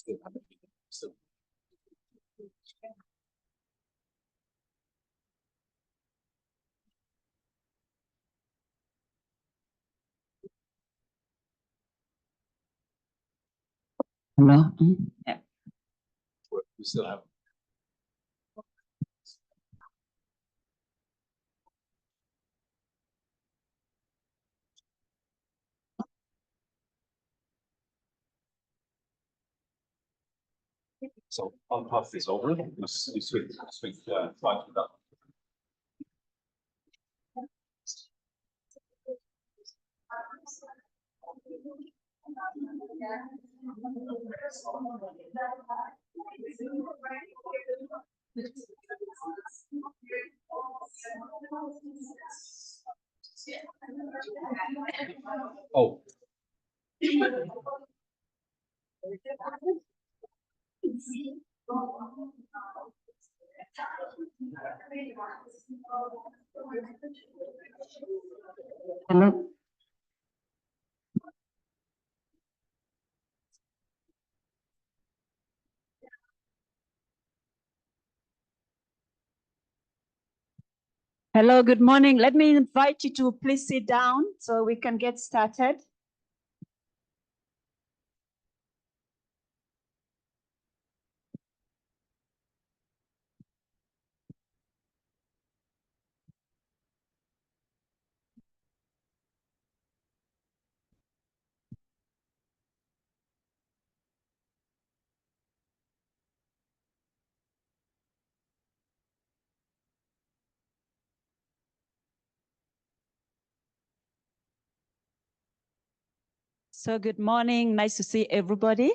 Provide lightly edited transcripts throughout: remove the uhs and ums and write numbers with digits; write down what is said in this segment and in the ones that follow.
Still haven't been. So. Hello. Yeah. We still have. So I'll pass this over. You switch slide to that. Oh. Hello. Hello, good morning. Let me invite you to please sit down so we can get started. So good morning, nice to see everybody.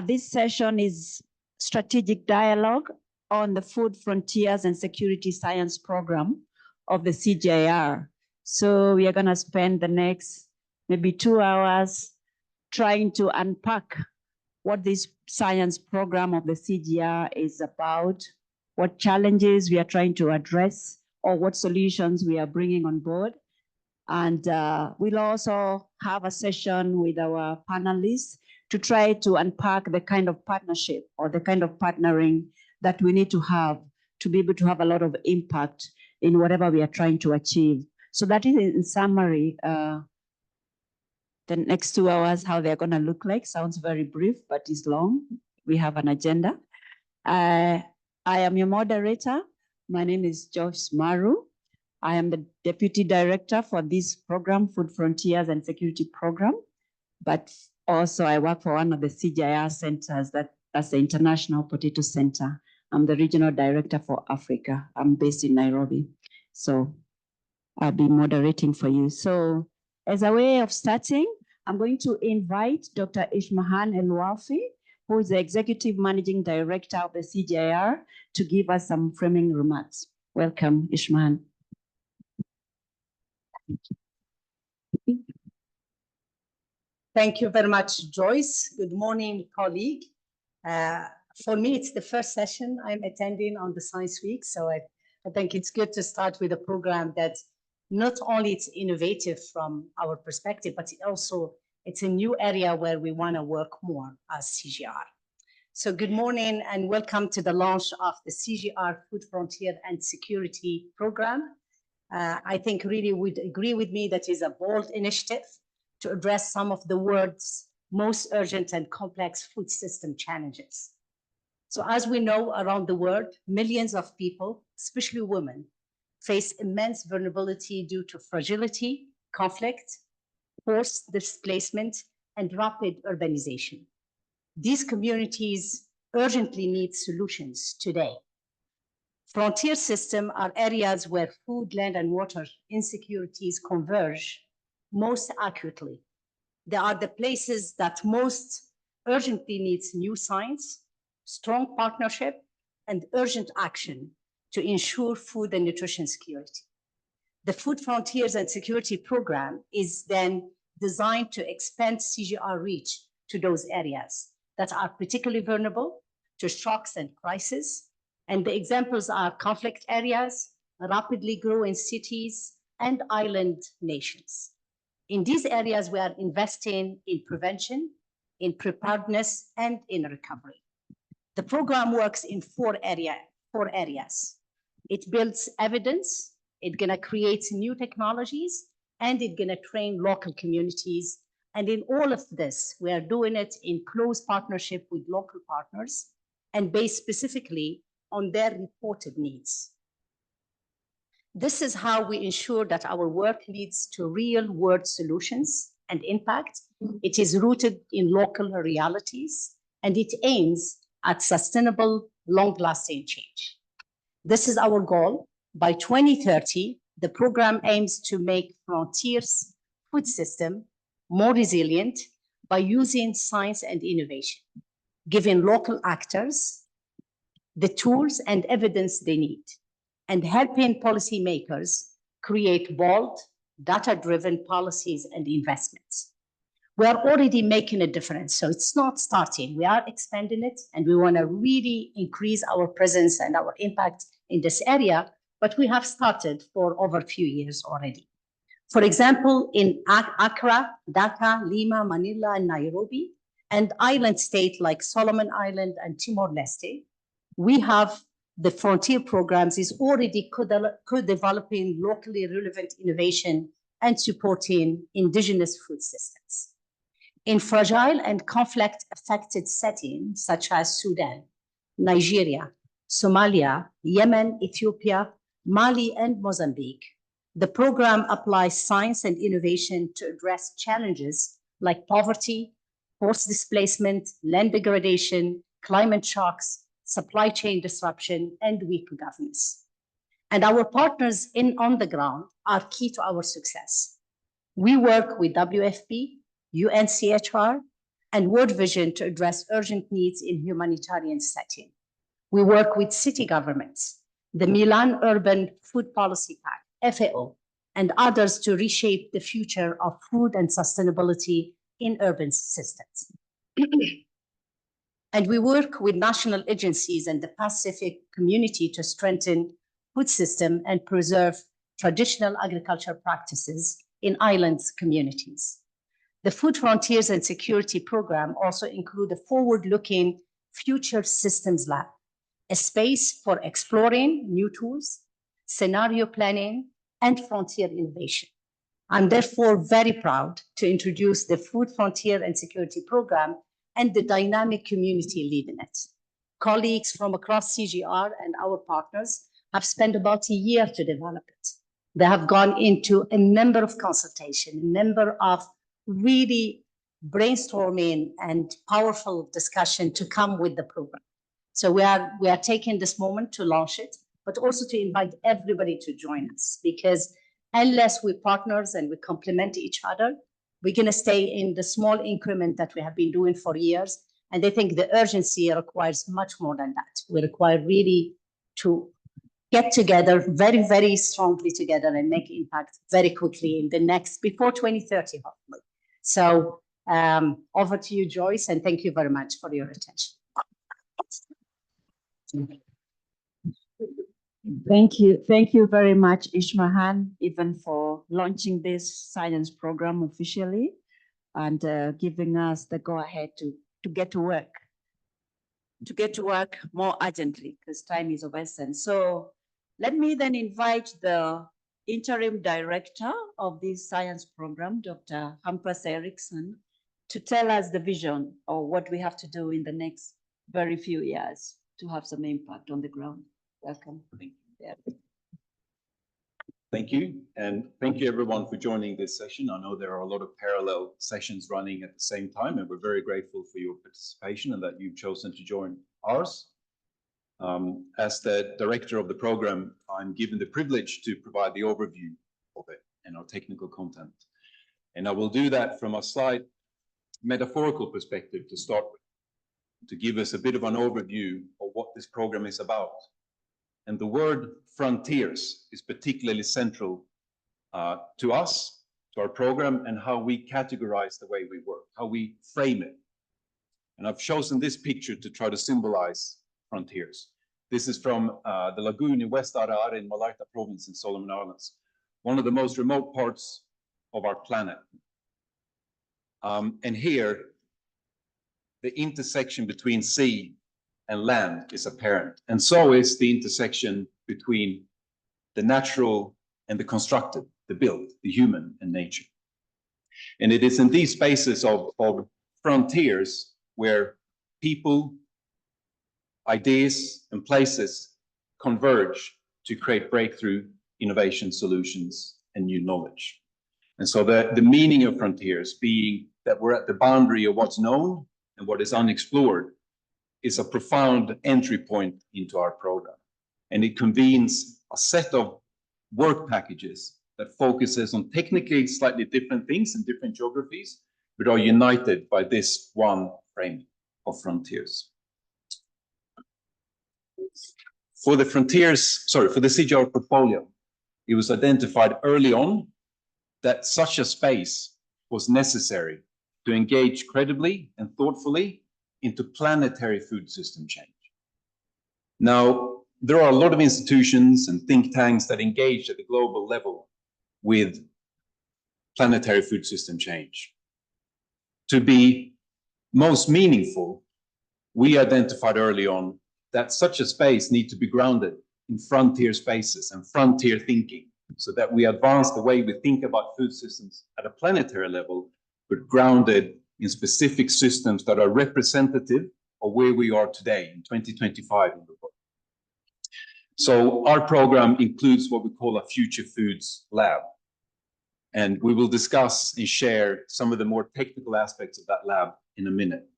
This session is strategic dialogue on the Food Frontiers and Security Science Program of the CGIAR. So we are gonna spend the next maybe 2 hours trying to unpack what this science program of the CGIAR is about, what challenges we are trying to address, or what solutions we are bringing on board. And we'll also have a session with our panelists to try to unpack the kind of partnership or the kind of partnering that we need to have to be able to have a lot of impact in whatever we are trying to achieve. So that is in summary, the next 2 hours, how they're gonna look like. Sounds very brief, but it's long. We have an agenda. I am your moderator. My name is Joyce Maru. I am the Deputy Director for this program, Food Frontiers and Security Program, but also I work for one of the CGIAR centers, that's the International Potato Center. I'm the Regional Director for Africa. I'm based in Nairobi. So I'll be moderating for you. So as a way of starting, I'm going to invite Dr. Ishmahan El-Wafi, who is the Executive Managing Director of the CGIAR, to give us some framing remarks. Welcome, Ishmahan. Thank you very much, Joyce. Good morning, colleague. For me, it's the first session I'm attending on the Science Week, so I think it's good to start with a program that not only it's innovative from our perspective, but also it's a new area where we want to work more as CGIAR. So good morning and welcome to the launch of the CGIAR Food Frontier and Security Program. I think really would agree with me that is a bold initiative to address some of the world's most urgent and complex food system challenges. So as we know around the world, millions of people, especially women, face immense vulnerability due to fragility, conflict, forced displacement, and rapid urbanization. These communities urgently need solutions today. Frontier systems are areas where food, land, and water insecurities converge most acutely. They are the places that most urgently needs new science, strong partnership, and urgent action to ensure food and nutrition security. The Food Frontiers and Security Program is then designed to expand CGIAR reach to those areas that are particularly vulnerable to shocks and crises. And the examples are conflict areas, rapidly growing cities, and island nations. In these areas, we are investing in prevention, in preparedness, and in recovery. The program works in four areas. It builds evidence, it's gonna create new technologies, and it's gonna train local communities. And in all of this, we are doing it in close partnership with local partners and based specifically on their reported needs. This is how we ensure that our work leads to real-world solutions and impact. It is rooted in local realities, and it aims at sustainable, long-lasting change. This is our goal. By 2030, the program aims to make Frontiers' food system more resilient by using science and innovation, giving local actors the tools and evidence they need, and helping policymakers create bold, data-driven policies and investments. We are already making a difference, so it's not starting. We are expanding it, and we want to really increase our presence and our impact in this area, but we have started for over a few years already. For example, in Accra, Dhaka, Lima, Manila, and Nairobi, and island states like Solomon Island and Timor-Leste, we have the Frontier programs is already co-developing locally relevant innovation and supporting indigenous food systems. In fragile and conflict-affected settings such as Sudan, Nigeria, Somalia, Yemen, Ethiopia, Mali, and Mozambique, the program applies science and innovation to address challenges like poverty, forced displacement, land degradation, climate shocks, supply chain disruption, and weak governance. And our partners on the ground are key to our success. We work with WFP, UNCHR, and World Vision to address urgent needs in humanitarian setting. We work with city governments, the Milan Urban Food Policy Pact, FAO, and others to reshape the future of food and sustainability in urban systems. And we work with national agencies and the Pacific community to strengthen food system and preserve traditional agriculture practices in island communities. The Food Frontiers and Security Program also include a forward-looking Future Systems Lab, a space for exploring new tools, scenario planning, and frontier innovation. I'm therefore very proud to introduce the Food Frontier and Security Program and the dynamic community leading it. Colleagues from across CGIAR and our partners have spent about a year to develop it. They have gone into a number of consultations, a number of really brainstorming and powerful discussion to come with the program. So we are taking this moment to launch it, but also to invite everybody to join us, because unless we're partners and we complement each other, we're going to stay in the small increment that we have been doing for years. And I think the urgency requires much more than that. We require really to get together very, very strongly together and make impact very quickly in the next, before 2030, hopefully. So over to you, Joyce, and thank you very much for your attention. Thank you very much, Ismahan, even for launching this science program officially and giving us the go-ahead to get to work more urgently, because time is of essence. So let me then invite the interim director of this science program, Dr. Hampus Eriksson, to tell us the vision of what we have to do in the next very few years to have some impact on the ground. Welcome. Thank you. And thank you everyone for joining this session. I know there are a lot of parallel sessions running at the same time, and we're very grateful for your participation and that you've chosen to join ours. As the director of the program, I'm given the privilege to provide the overview of it and our technical content. And I will do that from a slight metaphorical perspective to start with, to give us a bit of an overview of what this program is about. And the word frontiers is particularly central to us, to our program, and how we categorize the way we work, how we frame it. And I've chosen this picture to try to symbolize frontiers. This is from the lagoon in West Arar in Malaita province in Solomon Islands, one of the most remote parts of our planet. And here, the intersection between sea and land is apparent. And so is the intersection between the natural and the constructed, the built, the human and nature. And it is in these spaces of frontiers where people, ideas, and places converge to create breakthrough innovation solutions and new knowledge. And so the meaning of frontiers being that we're at the boundary of what's known and what is unexplored is a profound entry point into our program. And it convenes a set of work packages that focuses on technically slightly different things in different geographies, but are united by this one frame of frontiers. For the CGIAR portfolio, it was identified early on that such a space was necessary to engage credibly and thoughtfully into planetary food system change. Now, there are a lot of institutions and think tanks that engage at the global level with planetary food system change. To be most meaningful, we identified early on that such a space needs to be grounded in frontier spaces and frontier thinking, so that we advance the way we think about food systems at a planetary level, but grounded in specific systems that are representative of where we are today in 2025 in the world. So our program includes what we call a Future Foods Lab. And we will discuss and share some of the more technical aspects of that lab in a minute.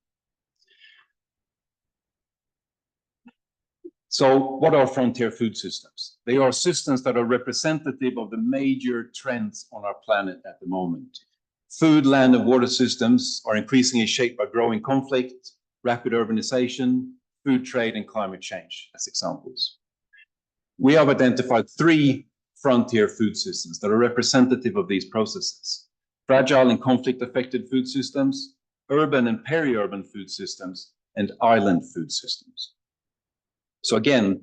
So what are frontier food systems? They are systems that are representative of the major trends on our planet at the moment. Food, land, and water systems are increasingly shaped by growing conflict, rapid urbanization, food trade, and climate change as examples. We have identified 3 frontier food systems that are representative of these processes: fragile and conflict-affected food systems, urban and peri-urban food systems, and island food systems. So again,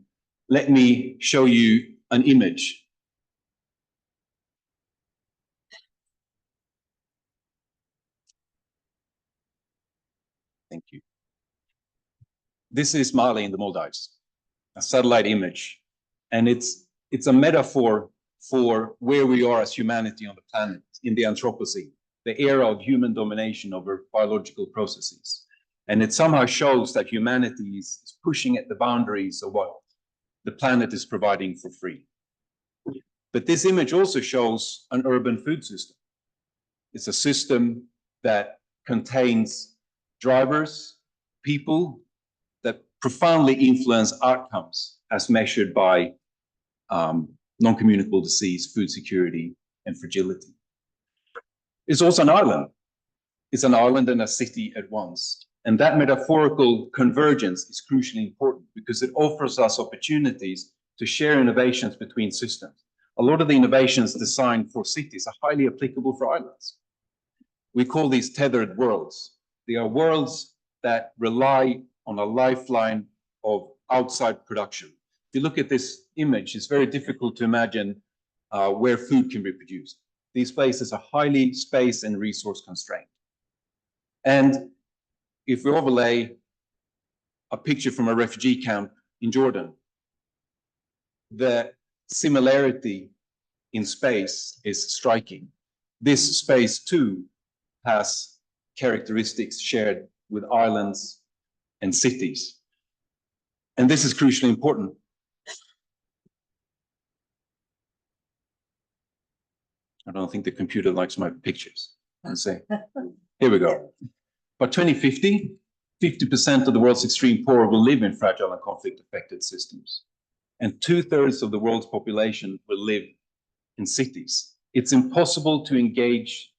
let me show you an image. Thank you. This is Mali in the Maldives, a satellite image, and it's a metaphor for where we are as humanity on the planet in the Anthropocene, the era of human domination over biological processes. And it somehow shows that humanity is pushing at the boundaries of what the planet is providing for free. But this image also shows an urban food system. It's a system that contains drivers, people that profoundly influence outcomes as measured by non-communicable disease, food security, and fragility. It's also an island. It's an island and a city at once. And that metaphorical convergence is crucially important because it offers us opportunities to share innovations between systems. A lot of the innovations designed for cities are highly applicable for islands. We call these tethered worlds. They are worlds that rely on a lifeline of outside production. If you look at this image, it's very difficult to imagine where food can be produced. These places are highly space and resource constrained. And if we overlay a picture from a refugee camp in Jordan, the similarity in space is striking. This space too has characteristics shared with islands and cities. And this is crucially important. I don't think the computer likes my pictures. Let's see. Here we go. By 2050, 50% of the world's extreme poor will live in fragile and conflict-affected systems. And 2/3 of the world's population will live in cities. It's impossible to engage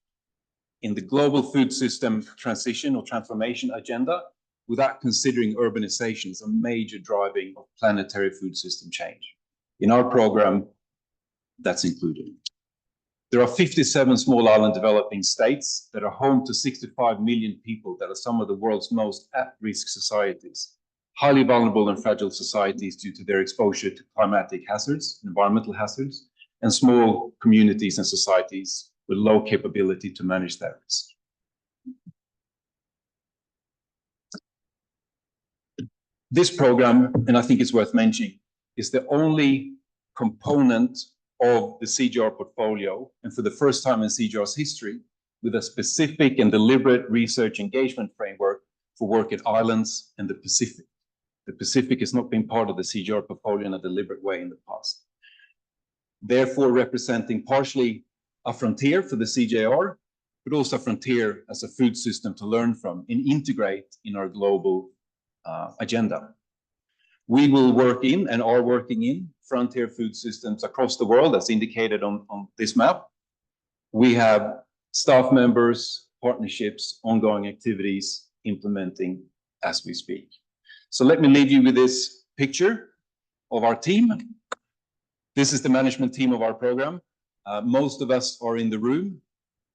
in the global food system transition or transformation agenda without considering urbanization as a major driving of planetary food system change. In our program, that's included. There are 57 small island developing states that are home to 65 million people that are some of the world's most at-risk societies, highly vulnerable and fragile societies due to their exposure to climatic hazards, environmental hazards, and small communities and societies with low capability to manage that risk. This program, and I think it's worth mentioning, is the only component of the CGIAR portfolio, and for the first time in CGIAR's history, with a specific and deliberate research engagement framework for work at islands and the Pacific. The Pacific has not been part of the CGIAR portfolio in a deliberate way in the past. Therefore, representing partially a frontier for the CGIAR, but also a frontier as a food system to learn from and integrate in our global agenda. We will work in and are working in frontier food systems across the world, as indicated on this map. We have staff members, partnerships, ongoing activities, implementing as we speak. So let me leave you with this picture of our team. This is the management team of our program. Most of us are in the room.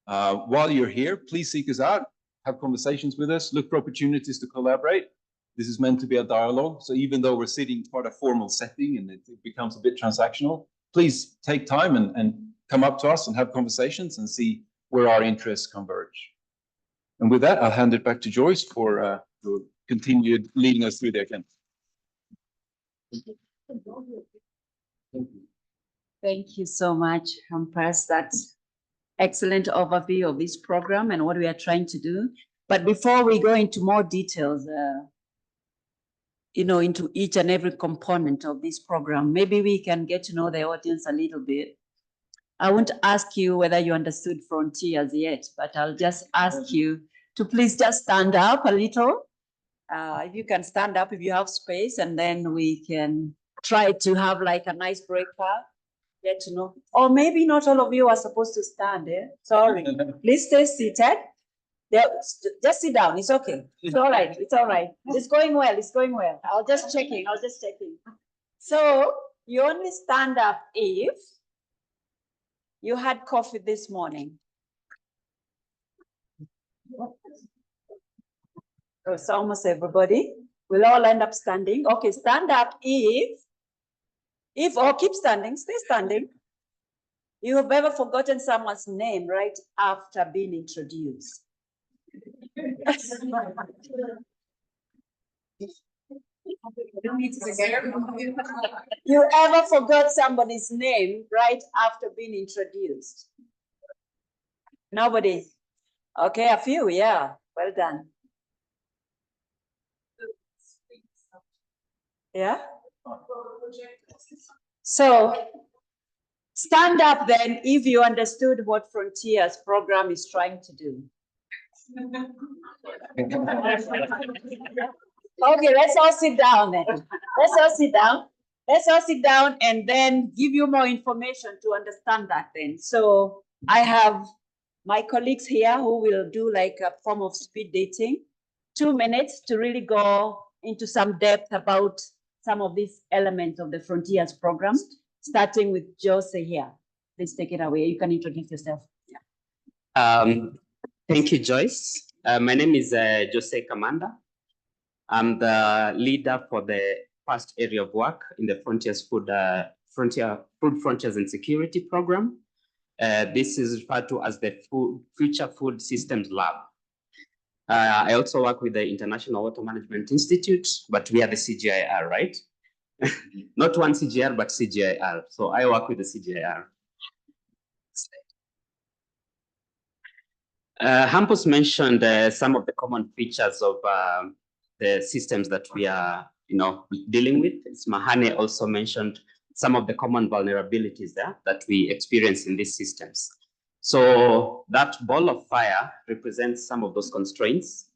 While you're here, please seek us out, have conversations with us, look for opportunities to collaborate. This is meant to be a dialogue. So even though we're sitting in quite a formal setting and it becomes a bit transactional, please take time and come up to us and have conversations and see where our interests converge. And with that, I'll hand it back to Joyce for continued leading us through the agenda. Thank you so much, Hampers. That's excellent overview of this program and what we are trying to do. But before we go into more details, into each and every component of this program, maybe we can get to know the audience a little bit. I won't ask you whether you understood frontiers yet, but I'll just ask you to please just stand up a little. If you can stand up, if you have space, and then we can try to have like a nice breakout, get to know. Or maybe not all of you are supposed to stand, Sorry, please stay seated. Just sit down, it's okay. It's all right, it's all right. It's going well, it's going well. I'll just checking. So you only stand up if you had coffee this morning. Oh, so almost everybody. We'll all end up standing. Okay, stand up if, or keep standing, stay standing. You have ever forgotten someone's name right after being introduced. You ever forgot somebody's name right after being introduced? Nobody. Okay, a few, yeah. Well done. Yeah? So stand up then if you understood what Frontiers program is trying to do. Okay, let's all sit down then. Let's all sit down. Let's all sit down and then give you more information to understand that then. So I have my colleagues here who will do like a form of speed dating, 2 minutes to really go into some depth about some of these elements of the Frontiers program, starting with Jose here. Please take it away. You can introduce yourself. Yeah. Thank you, Joyce. My name is Jose Kamanda. I'm the leader for the first area of work in the Food Frontiers and Security program. This is referred to as the Future Food Systems Lab. I also work with the International Water Management Institute, but we are the CGIAR, right? Not one CGIAR, but CGIAR. So I work with the CGIAR. Hampus mentioned some of the common features of the systems that we are, dealing with. Mahane also mentioned some of the common vulnerabilities there that we experience in these systems. So that ball of fire represents some of those constraints.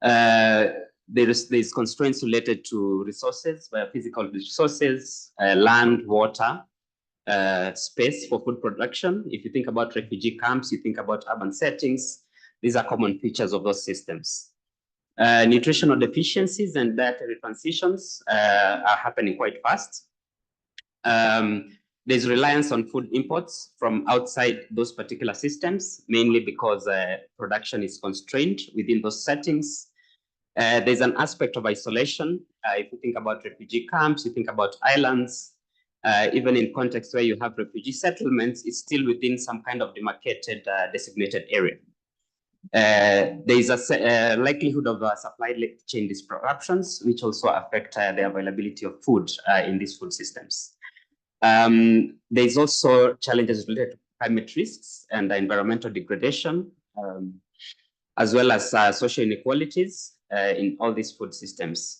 There's constraints related to resources, physical resources, land, water, space for food production. If you think about refugee camps, you think about urban settings, these are common features of those systems. Nutritional deficiencies and dietary transitions are happening quite fast. There's reliance on food imports from outside those particular systems, mainly because production is constrained within those settings. There's an aspect of isolation. If you think about refugee camps, you think about islands, even in context where you have refugee settlements, it's still within some kind of demarcated, designated area. There is a likelihood of supply chain disruptions, which also affect the availability of food in these food systems. There's also challenges related to climate risks and environmental degradation, as well as social inequalities in all these food systems.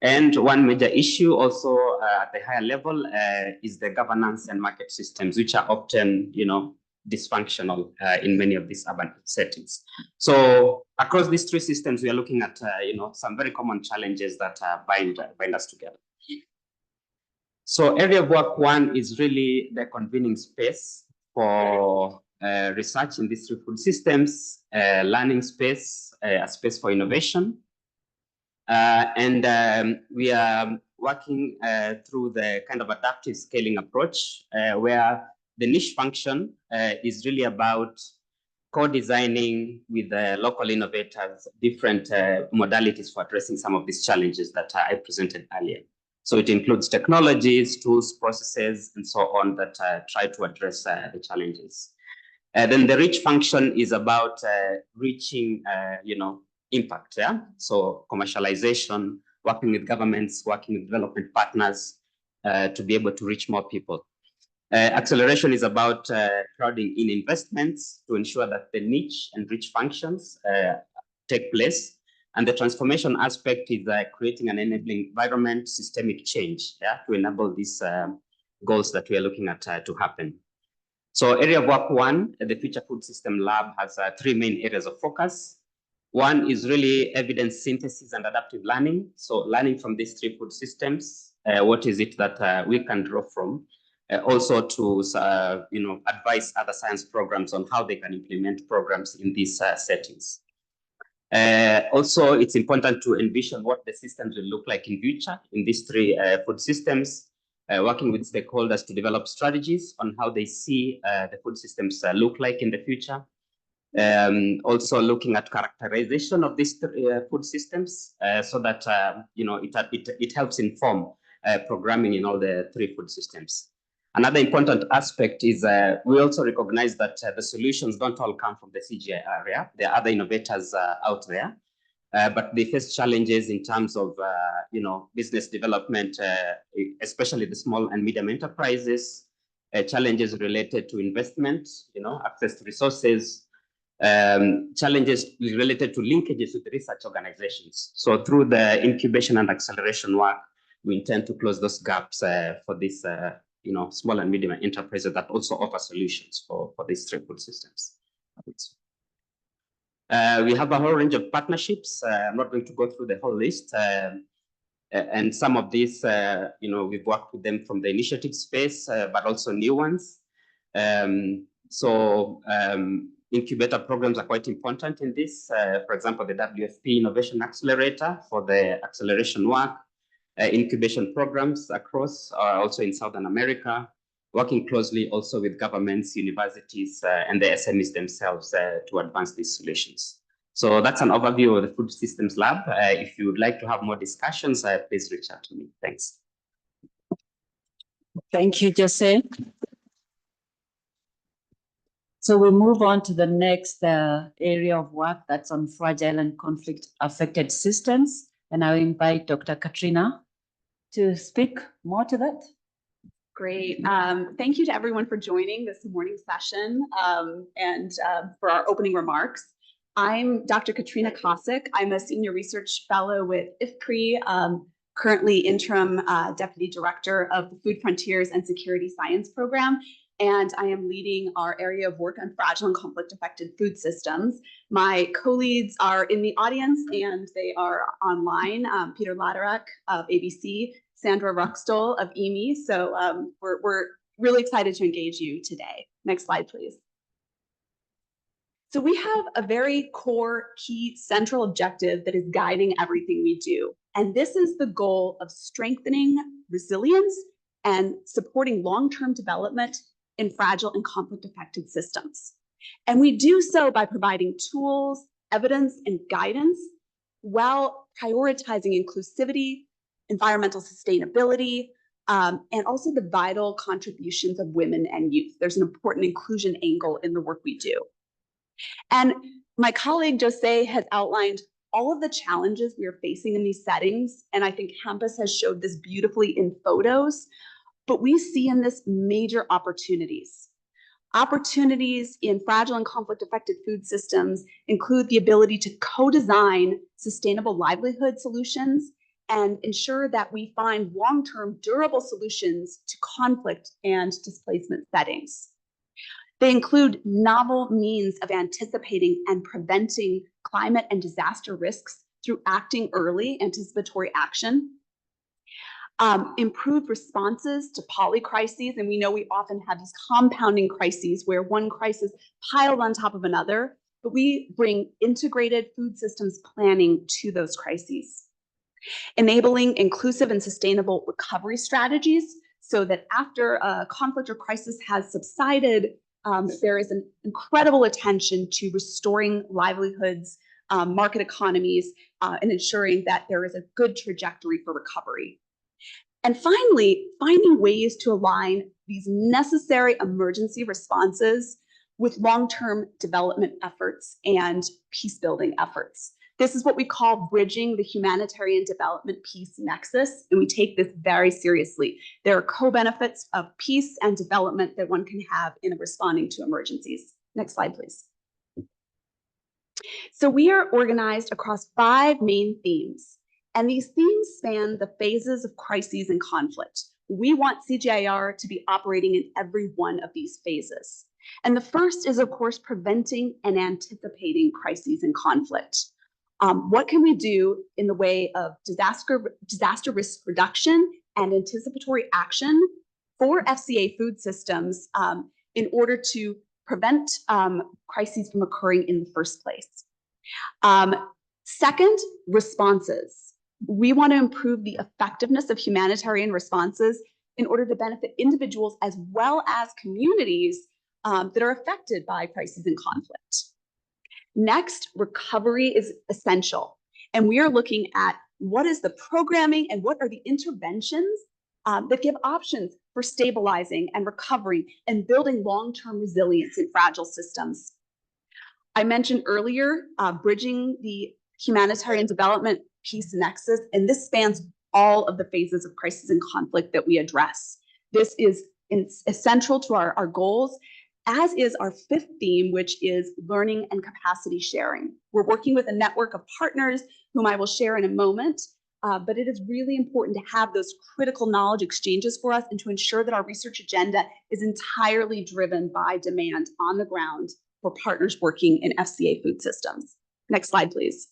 And one major issue also at the higher level is the governance and market systems, which are often, dysfunctional in many of these urban settings. So across these three systems, we are looking at, some very common challenges that bind us together. So area of work one is really the convening space for research in these three food systems, learning space, a space for innovation. And we are working through the kind of adaptive scaling approach where the niche function is really about co-designing with the local innovators different modalities for addressing some of these challenges that I presented earlier. So it includes technologies, tools, processes, and so on that try to address the challenges. Then the reach function is about reaching, impact. Yeah. So commercialization, working with governments, working with development partners to be able to reach more people. Acceleration is about crowding in investments to ensure that the niche and reach functions take place. And the transformation aspect is creating an enabling environment, systemic change, to enable these goals that we are looking at to happen. So area of work one, the Future Food System Lab has three main areas of focus. One is really evidence synthesis and adaptive learning. So learning from these three food systems, what is it that we can draw from? Also to advise other science programs on how they can implement programs in these settings. Also, it's important to envision what the systems will look like in future in these three food systems, working with stakeholders to develop strategies on how they see the food systems look like in the future. Also looking at characterization of these food systems so that it helps inform programming in all the three food systems. Another important aspect is we also recognize that the solutions don't all come from the CGIAR area. There are other innovators out there, but they face challenges in terms of business development, especially the small and medium enterprises, challenges related to investment, access to resources, challenges related to linkages with research organizations. So through the incubation and acceleration work, we intend to close those gaps for this small and medium enterprises that also offer solutions for these three food systems. We have a whole range of partnerships. I'm not going to go through the whole list. And some of these, we've worked with them from the initiative space, but also new ones. Incubator programs are quite important in this. For example, the WFP Innovation Accelerator for the acceleration work. Incubation programs across, also in Southern America, working closely also with governments, universities, and the SMEs themselves to advance these solutions. So that's an overview of the Food Systems Lab. If you would like to have more discussions, please reach out to me. Thanks. Thank you, Jose. So we'll move on to the next area of work that's on fragile and conflict-affected systems. And I'll invite Dr. Katrina to speak more to that. Great. Thank you to everyone for joining this morning's session and for our opening remarks. I'm Dr. Katrina Kosick. I'm a senior research fellow with IFPRI, currently interim deputy director of the Food Frontiers and Security Science Program. And I am leading our area of work on fragile and conflict-affected food systems. My co-leads are in the audience and they are online. Peter Laderak of ABC, Sandra Ruckstol of EMI. So we're really excited to engage you today. Next slide, please. So we have a very core, key, central objective that is guiding everything we do. And this is the goal of strengthening resilience and supporting long-term development in fragile and conflict-affected systems. And we do so by providing tools, evidence, and guidance while prioritizing inclusivity, environmental sustainability, and also the vital contributions of women and youth. There's an important inclusion angle in the work we do. And my colleague Jose has outlined all of the challenges we are facing in these settings, and I think Campus has showed this beautifully in photos, but we see in this major opportunities. Opportunities in fragile and conflict-affected food systems include the ability to co-design sustainable livelihood solutions and ensure that we find long-term durable solutions to conflict and displacement settings. They include novel means of anticipating and preventing climate and disaster risks through acting early, anticipatory action, improved responses to polycrises, and we know we often have these compounding crises where one crisis piled on top of another, but we bring integrated food systems planning to those crises. Enabling inclusive and sustainable recovery strategies so that after a conflict or crisis has subsided, there is an incredible attention to restoring livelihoods, market economies, and ensuring that there is a good trajectory for recovery. And finally, finding ways to align these necessary emergency responses with long-term development efforts and peace-building efforts. This is what we call bridging the humanitarian development peace nexus, and we take this very seriously. There are co-benefits of peace and development that one can have in responding to emergencies. Next slide, please. So we are organized across 5 main themes, and these themes span the phases of crises and conflict. We want CGIAR to be operating in every one of these phases. And the first is, of course, preventing and anticipating crises and conflict. What can we do in the way of disaster risk reduction and anticipatory action for FCA food systems in order to prevent crises from occurring in the first place? Second, responses. We want to improve the effectiveness of humanitarian responses in order to benefit individuals as well as communities that are affected by crises and conflict. Next, recovery is essential. And we are looking at what is the programming and what are the interventions that give options for stabilizing and recovering and building long-term resilience in fragile systems. I mentioned earlier, bridging the humanitarian development peace nexus, and this spans all of the phases of crisis and conflict that we address. This is essential to our goals, as is our 5th theme, which is learning and capacity sharing. We're working with a network of partners whom I will share in a moment, but it is really important to have those critical knowledge exchanges for us and to ensure that our research agenda is entirely driven by demand on the ground for partners working in FCA food systems. Next slide, please.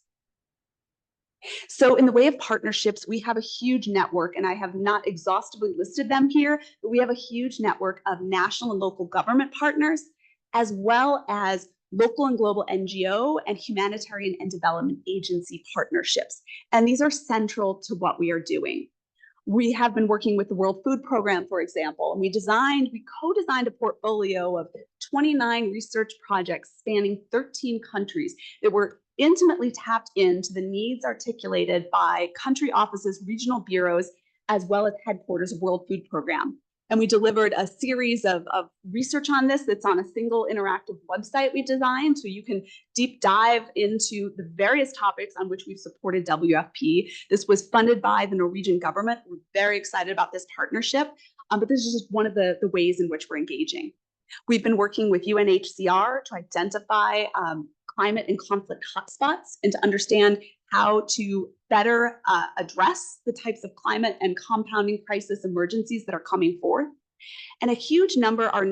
So in the way of partnerships, we have a huge network, and I have not exhaustively listed them here, but we have a huge network of national and local government partners, as well as local and global NGO and humanitarian and development agency partnerships. And these are central to what we are doing. We have been working with the World Food Program, for example, and we co-designed a portfolio of 29 research projects spanning 13 countries that were intimately tapped into the needs articulated by country offices, regional bureaus, as well as headquarters of World Food Program. And we delivered a series of research on this that's on a single interactive website we designed, so you can deep dive into the various topics on which we've supported WFP. This was funded by the Norwegian government. We're very excited about this partnership, but this is just one of the ways in which we're engaging. We've been working with UNHCR to identify climate and conflict hotspots and to understand how to better address the types of climate and compounding crisis emergencies that are coming forth. And a huge number, our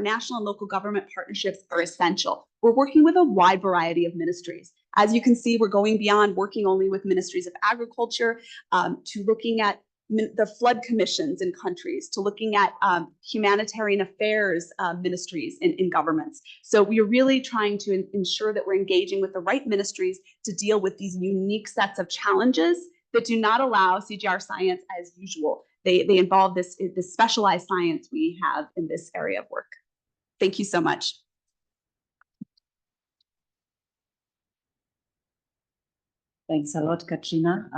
national and local government partnerships are essential. We're working with a wide variety of ministries. As you can see, we're going beyond working only with ministries of agriculture to looking at the flood commissions in countries, to looking at humanitarian affairs ministries in governments. So we are really trying to ensure that we're engaging with the right ministries to deal with these unique sets of challenges that do not allow CGIAR science as usual. They involve this specialized science we have in this area of work. Thank you so much. Thanks a lot, Katrina.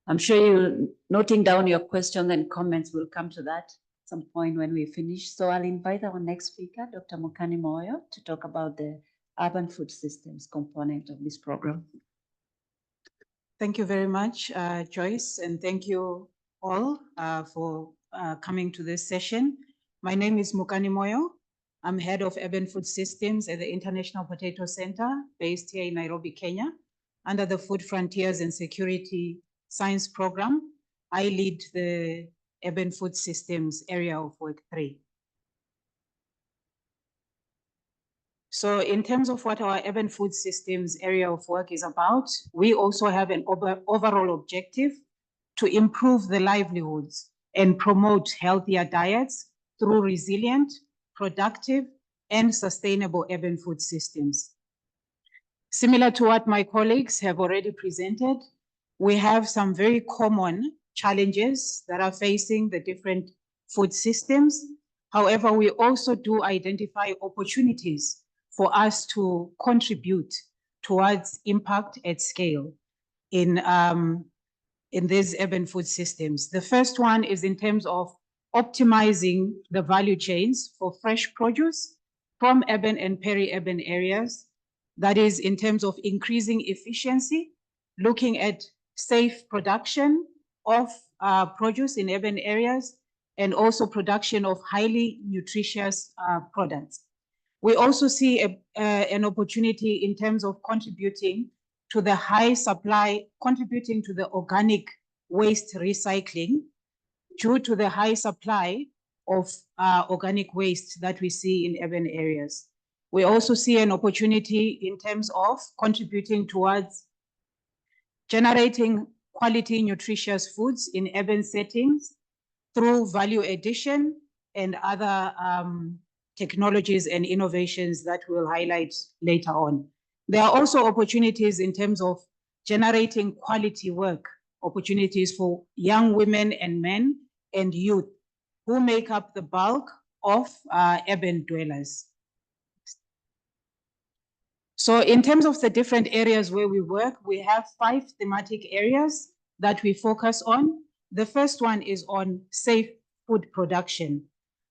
I'm sure you're noting down your questions and comments. We'll come to that. some point when we finish. So I'll invite our next speaker, Dr. Mukani Moyo, to talk about the urban food systems component of this program. Thank you very much, Joyce, and thank you all for coming to this session. My name is Mukani Moyo. I'm head of urban food systems at the International Potato Center based here in Nairobi, Kenya, under the Food Frontiers and Security Science Program. I lead the Urban Food Systems Area of Work 3. So in terms of what our Urban Food Systems Area of Work is about, we also have an overall objective to improve the livelihoods and promote healthier diets through resilient, productive, and sustainable urban food systems. Similar to what my colleagues have already presented, we have some very common challenges that are facing the different food systems. However, we also do identify opportunities for us to contribute towards impact at scale in these urban food systems. The first one is in terms of optimizing the value chains for fresh produce from urban and peri-urban areas. That is in terms of increasing efficiency, looking at safe production of produce in urban areas, and also production of highly nutritious products. We also see an opportunity in terms of contributing to the contributing to the organic waste recycling due to the high supply of organic waste that we see in urban areas. We also see an opportunity in terms of contributing towards generating quality nutritious foods in urban settings through value addition and other technologies and innovations that we'll highlight later on. There are also opportunities in terms of generating quality work, opportunities for young women and men and youth who make up the bulk of urban dwellers. So in terms of the different areas where we work, we have 5 thematic areas that we focus on. The first one is on safe food production.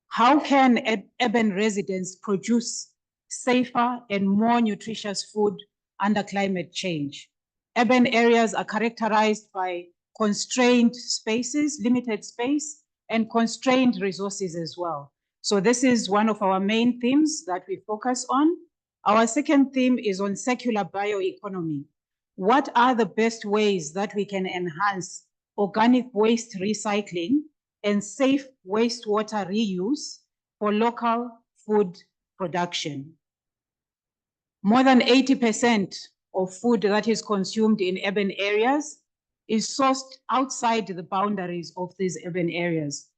How can urban residents produce safer and more nutritious food under climate change? Urban areas are characterized by constrained spaces, limited space, and constrained resources as well. So this is one of our main themes that we focus on. Our second theme is on circular bioeconomy. What are the best ways that we can enhance organic waste recycling and safe wastewater reuse for local food production? More than 80% of food that is consumed in urban areas is sourced outside the boundaries of these urban areas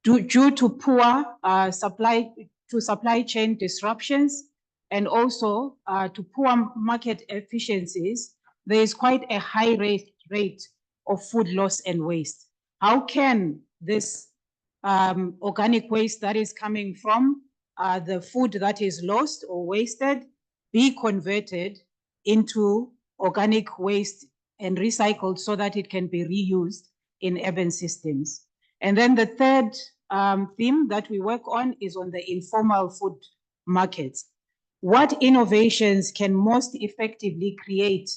due to poor supply chain disruptions and also to poor market efficiencies. There is quite a high rate of food loss and waste. How can this organic waste that is coming from the food that is lost or wasted be converted into organic waste and recycled so that it can be reused in urban systems? And then the third theme that we work on is on the informal food markets. What innovations can most effectively create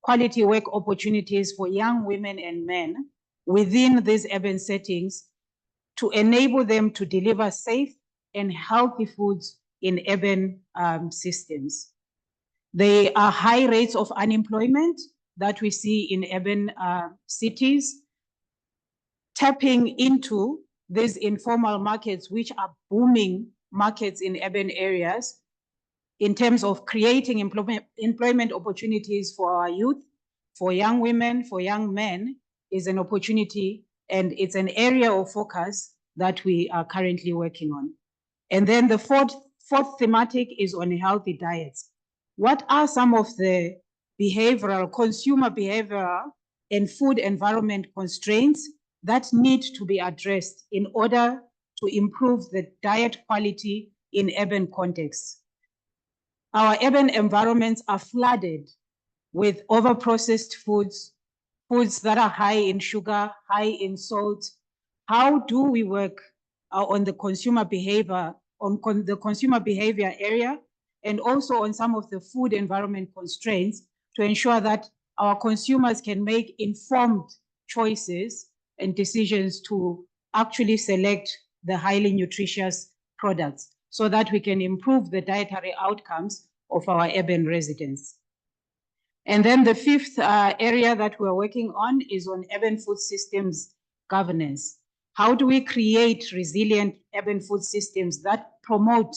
quality work opportunities for young women and men within these urban settings to enable them to deliver safe and healthy foods in urban systems? There are high rates of unemployment that we see in urban cities. Tapping into these informal markets, which are booming markets in urban areas, in terms of creating employment opportunities for our youth, for young women, for young men, is an opportunity, and it's an area of focus that we are currently working on. And then the fourth thematic is on healthy diets. What are some of the consumer behavioral and food environment constraints that need to be addressed in order to improve the diet quality in urban contexts? Our urban environments are flooded with overprocessed foods that are high in sugar, high in salt. How do we work on the consumer behavior, the consumer behavior area, and also on some of the food environment constraints to ensure that our consumers can make informed choices and decisions to actually select the highly nutritious products so that we can improve the dietary outcomes of our urban residents. And then the fifth area that we're working on is on urban food systems governance. How do we create resilient urban food systems that promote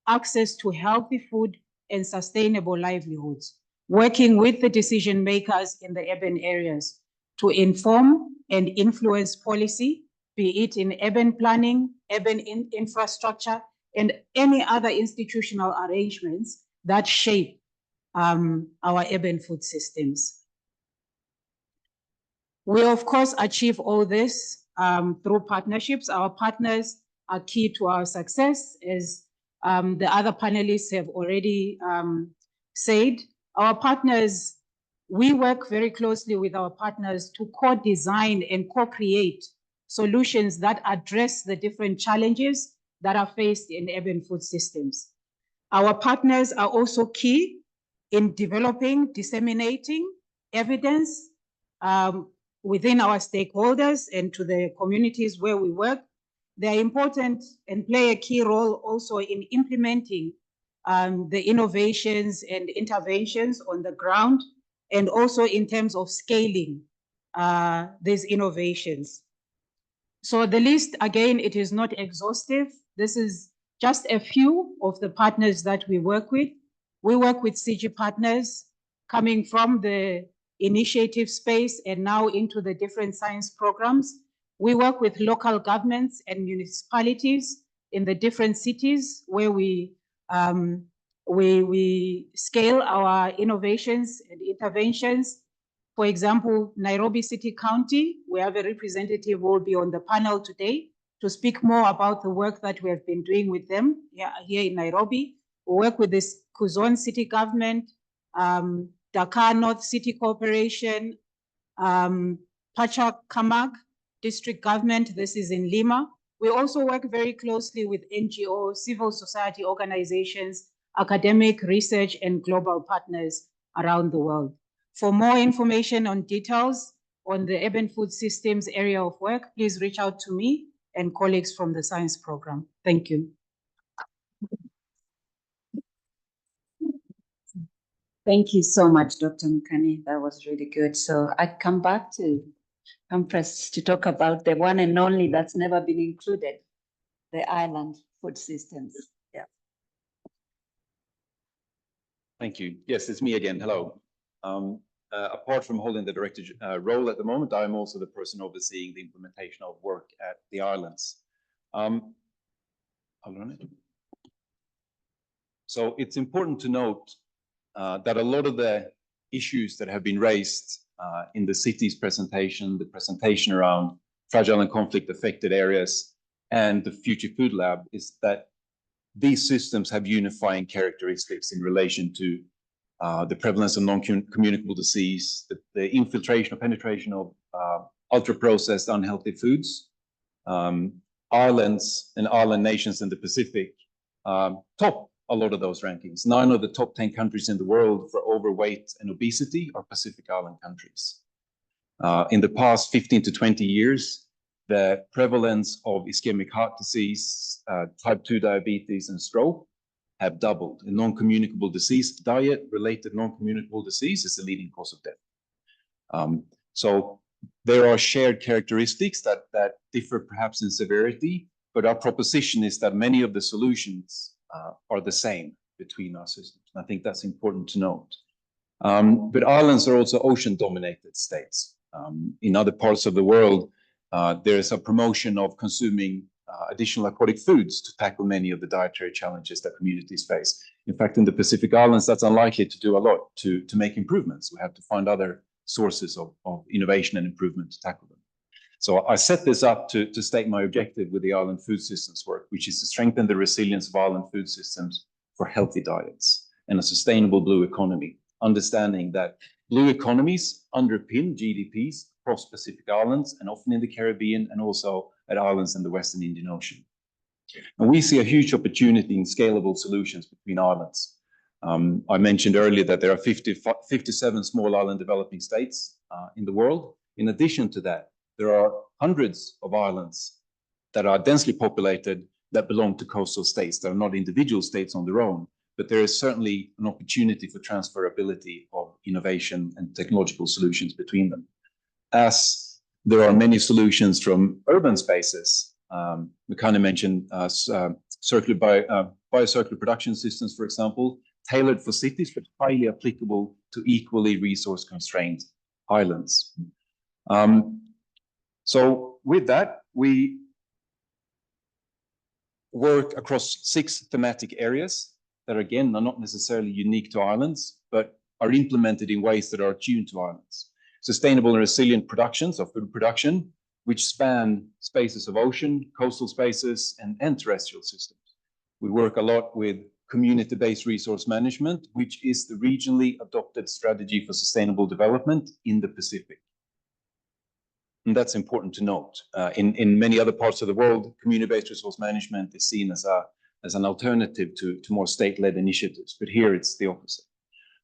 access to healthy food and sustainable livelihoods, working with the decision makers in the urban areas to inform and influence policy, be it in urban planning, urban infrastructure, and any other institutional arrangements that shape our urban food systems. We, of course, achieve all this through partnerships. Our partners are key to our success, as the other panelists have already said. Our partners, we work very closely with our partners to co-design and co-create solutions that address the different challenges that are faced in urban food systems. Our partners are also key in developing, disseminating evidence within our stakeholders and to the communities where we work. They are important and play a key role also in implementing the innovations and interventions on the ground, and also in terms of scaling these innovations. So the list, again, it is not exhaustive. This is just a few of the partners that we work with. We work with CG partners coming from the initiative space and now into the different science programs. We work with local governments and municipalities in the different cities where we scale our innovations and interventions. For example, Nairobi City County, we have a representative who will be on the panel today to speak more about the work that we have been doing with them here in Nairobi. We work with this Kuzon City Government, Dakar North City Corporation, Pachacamac District Government, this is in Lima. We also work very closely with NGOs, civil society organizations, academic, research, and global partners around the world. For more information on details on the urban food systems area of work, please reach out to me and colleagues from the science program. Thank you. Thank you so much, Dr. Mkani. That was really good. So I come back to Compress to talk about the one and only that's never been included, the island food systems. Yeah. Thank you. Yes, it's me again. Hello. Apart from holding the director role at the moment, I'm also the person overseeing the implementation of work at the islands. So it's important to note that a lot of the issues that have been raised in the city's presentation, the presentation around fragile and conflict affected areas, and the Future Food Lab, is that these systems have unifying characteristics in relation to the prevalence of non-communicable disease, the infiltration or penetration of ultra-processed unhealthy foods. Islands and island nations in the Pacific top a lot of those rankings. 9 of the top 10 countries in the world for overweight and obesity are Pacific Island countries. In the past 15 to 20 years, the prevalence of ischemic heart disease, type 2 diabetes, and stroke have doubled. A non-communicable disease, diet-related non-communicable disease, is the leading cause of death. So there are shared characteristics that differ perhaps in severity, but our proposition is that many of the solutions are the same between our systems. I think that's important to note. But islands are also ocean-dominated states. In other parts of the world, there is a promotion of consuming additional aquatic foods to tackle many of the dietary challenges that communities face. In fact, in the Pacific Islands, that's unlikely to do a lot to make improvements. We have to find other sources of innovation and improvement to tackle them. So I set this up to state my objective with the island food systems work, which is to strengthen the resilience of island food systems for healthy diets and a sustainable blue economy, understanding that blue economies underpin GDPs across Pacific Islands and often in the Caribbean and also at islands in the Western Indian Ocean. And we see a huge opportunity in scalable solutions between islands. I mentioned earlier that there are 57 small island developing states in the world. In addition to that, there are hundreds of islands that are densely populated that belong to coastal states. They're not individual states on their own, but there is certainly an opportunity for transferability of innovation and technological solutions between them. As there are many solutions from urban spaces, we kind of mentioned biocircular production systems, for example, tailored for cities, but highly applicable to equally resource-constrained islands. So with that, we work across 6 thematic areas that, again, are not necessarily unique to islands, but are implemented in ways that are attuned to islands. Sustainable and resilient productions of food production, which span spaces of ocean, coastal spaces, and terrestrial systems. We work a lot with community-based resource management, which is the regionally adopted strategy for sustainable development in the Pacific. And that's important to note. In many other parts of the world, community-based resource management is seen as an alternative to more state-led initiatives, but here it's the opposite.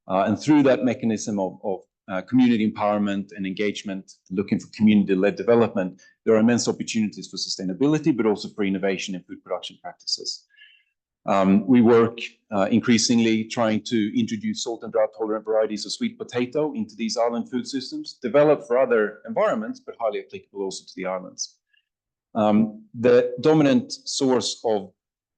And through that mechanism of community empowerment and engagement, looking for community-led development, there are immense opportunities for sustainability, but also for innovation in food production practices. We work increasingly trying to introduce salt and drought-tolerant varieties of sweet potato into these island food systems, developed for other environments, but highly applicable also to the islands. The dominant source of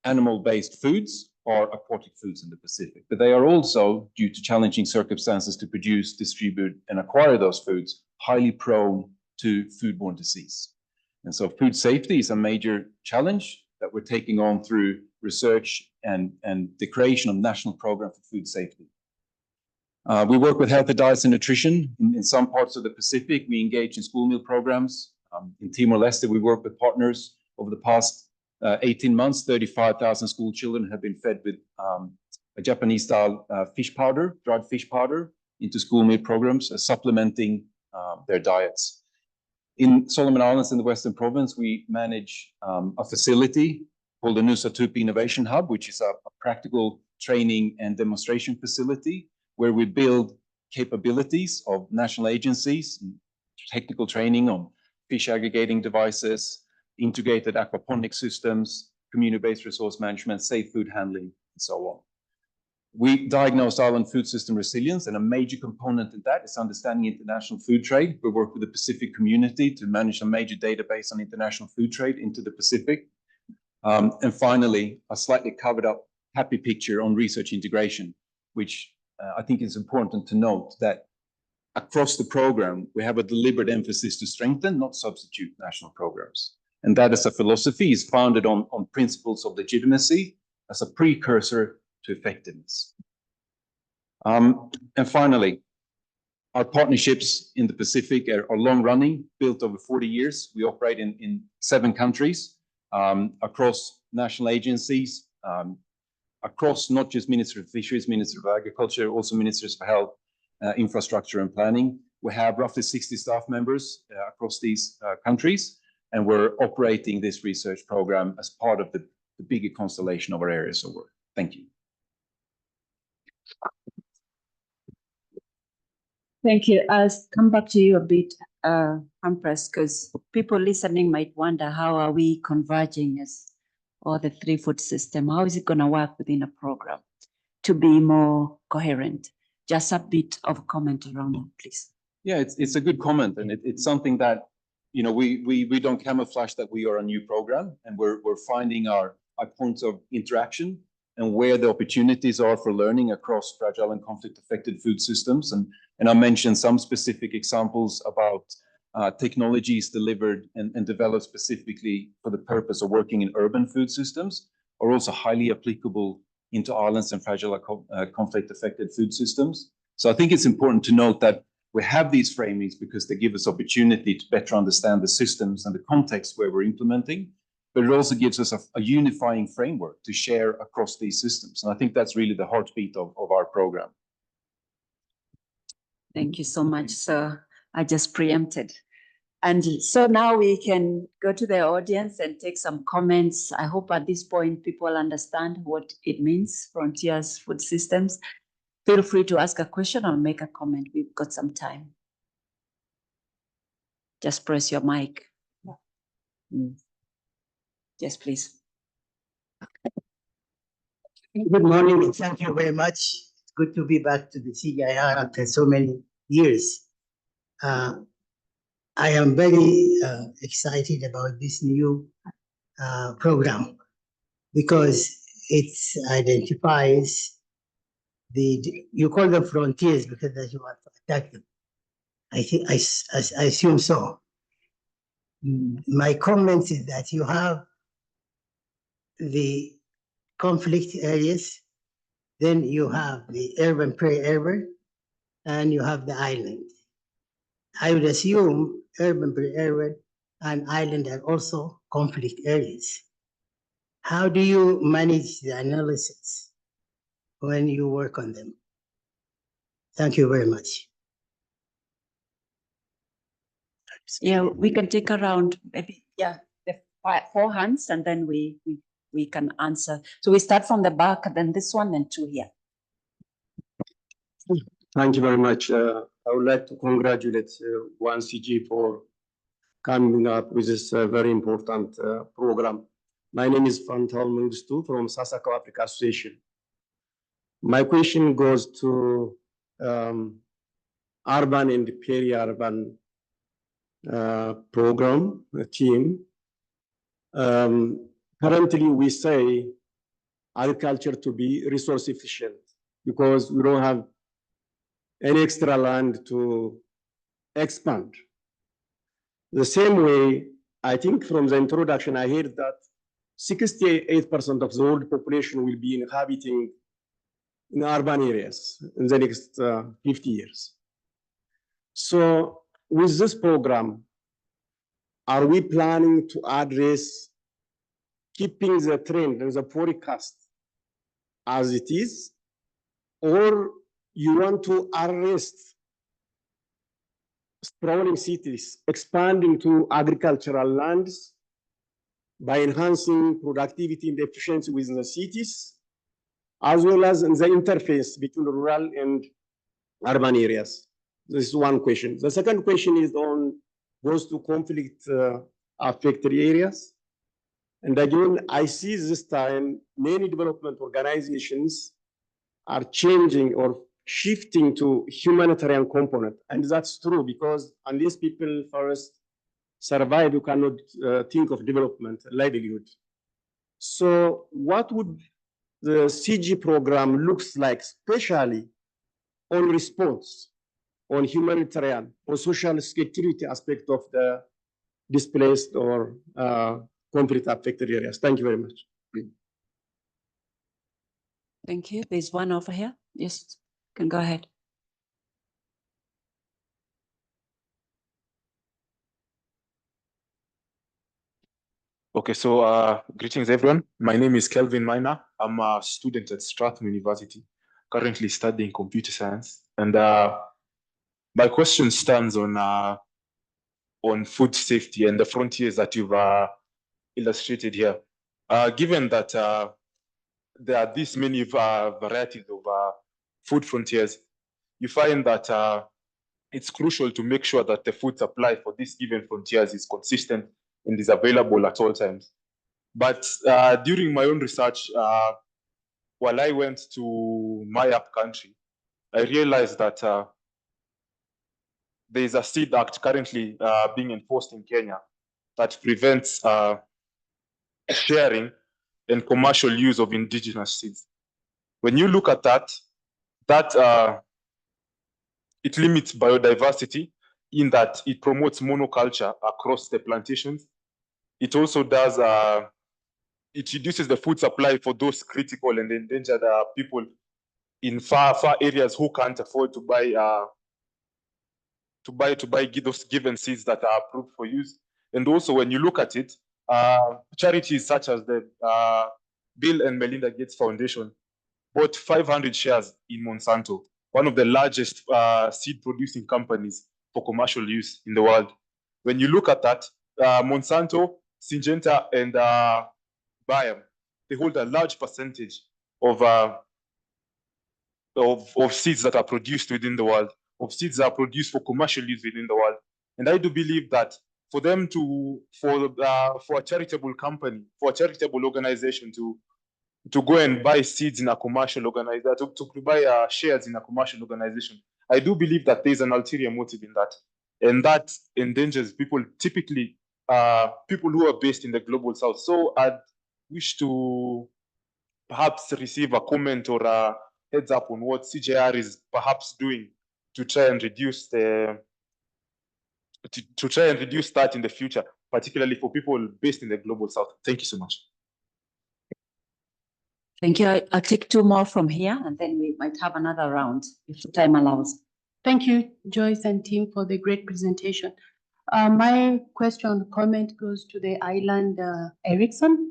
animal-based foods are aquatic foods in the Pacific, but they are also, due to challenging circumstances to produce, distribute, and acquire those foods, highly prone to foodborne disease. And so food safety is a major challenge that we're taking on through research and the creation of national program for food safety. We work with healthy diets and nutrition. In some parts of the Pacific, we engage in school meal programs. In Timor-Leste, we work with partners. Over the past 18 months, 35,000 school children have been fed with a Japanese-style fish powder, dried fish powder, into school meal programs, supplementing their diets. In Solomon Islands in the Western Province, we manage a facility called the Nusa Tupi Innovation Hub, which is a practical training and demonstration facility where we build capabilities of national agencies, technical training on fish aggregating devices, integrated aquaponic systems, community-based resource management, safe food handling, and so on. We diagnose island food system resilience, and a major component in that is understanding international food trade. We work with the Pacific community to manage a major database on international food trade into the Pacific. And finally, a slightly covered up happy picture on research integration, which I think is important to note that across the program, we have a deliberate emphasis to strengthen, not substitute national programs. And that as a philosophy is founded on principles of legitimacy as a precursor to effectiveness. And finally, our partnerships in the Pacific are long running, built over 40 years. We operate in 7 countries. Across national agencies, across not just Ministry of Fisheries, Ministry of Agriculture, also Ministries of Health, Infrastructure and Planning. We have roughly 60 staff members across these countries, and we're operating this research program as part of the bigger constellation of our areas of work. Thank you. Thank you. I'll come back to you a bit, Empress, because people listening might wonder, how are we converging as all the 3 food system? How is it going to work within a program to be more coherent? Just a bit of comment around that, please. Yeah, it's a good comment, and it's something that, you know, we don't camouflage that we are a new program, and we're finding our points of interaction and where the opportunities are for learning across fragile and conflict-affected food systems. And I mentioned some specific examples about technologies delivered and developed specifically for the purpose of working in urban food systems, are also highly applicable into islands and fragile conflict-affected food systems. So I think it's important to note that we have these framings because they give us opportunity to better understand the systems and the context where we're implementing, but it also gives us a unifying framework to share across these systems. And I think that's really the heartbeat of our program. Thank you so much, sir. I just preempted. And so now we can go to the audience and take some comments. I hope at this point people understand what it means, Frontiers Food Systems. Feel free to ask a question or make a comment. We've got some time. Just press your mic. Yes, please. Good morning, and thank you very much. It's good to be back to the CGIAR after so many years. I am very excited about this new program because it identifies you call them frontiers because that you want to attack them. I assume so. My comment is that you have the conflict areas, then you have the urban, peri-urban, and you have the island. I would assume urban, peri-urban, and island are also conflict areas. How do you manage the analysis when you work on them? Thank you very much. Yeah, we can take around maybe, the 4 hands, and then we can answer. So we start from the back, then this one, and 2 here. Thank you very much. I would like to congratulate 1CG for coming up with this very important program. My name is Fantal Mengistu from Sasako Africa Association. My question goes to urban and peri-urban program team. Currently, we say agriculture to be resource efficient because we don't have any extra land to expand. The same way, I think from the introduction, I heard that 68% of the world population will be inhabiting in urban areas in the next 50 years. So with this program, are we planning to address keeping the trend and the forecast as it is, or you want to arrest sprawling cities, expanding to agricultural lands by enhancing productivity and efficiency within the cities, as well as in the interface between rural and urban areas? This is one question. The second question is goes to conflict affected areas. And again, I see this time many development organizations are changing or shifting to humanitarian component. And that's true because unless people first survive, you cannot think of development, livelihood. So what would the CG program looks like, especially on response, on humanitarian or social security aspect of the displaced or conflict affected areas? Thank you very much. Thank you. There's one over here. Yes, you can go ahead. Okay, so greetings everyone. My name is Kelvin Miner. I'm a student at Stratham University, currently studying computer science. And my question stands on food safety and the frontiers that you've illustrated here. Given that there are this many varieties of food frontiers, you find that it's crucial to make sure that the food supply for these given frontiers is consistent and is available at all times. But during my own research, while I went to my up country, I realized that there is a seed act currently being enforced in Kenya that prevents sharing and commercial use of indigenous seeds. When you look at that it limits biodiversity in that it promotes monoculture across the plantations. It also does, it reduces the food supply for those critical and endangered people in far areas who can't afford to buy those given seeds that are approved for use. And also when you look at it, charities such as the Bill and Melinda Gates Foundation bought 500 shares in Monsanto, one of the largest seed producing companies for commercial use in the world. When you look at that, Monsanto, Syngenta, and Bayer, they hold a large percentage of seeds that are produced within the world, of seeds that are produced for commercial use within the world. And I do believe that for them for a charitable company, for a charitable organization to go and buy seeds in a commercial organization, to buy shares in a commercial organization, I do believe that there's an ulterior motive in that. And that endangers people, typically people who are based in the global south. So I'd wish to perhaps receive a comment or a heads up on what CGIAR is perhaps doing to try and reduce that in the future, particularly for people based in the global south. Thank you so much. Thank you. I'll take two more from here, and then we might have another round if the time allows. Thank you, Joyce and team, for the great presentation. My question, comment goes to the island Erickson.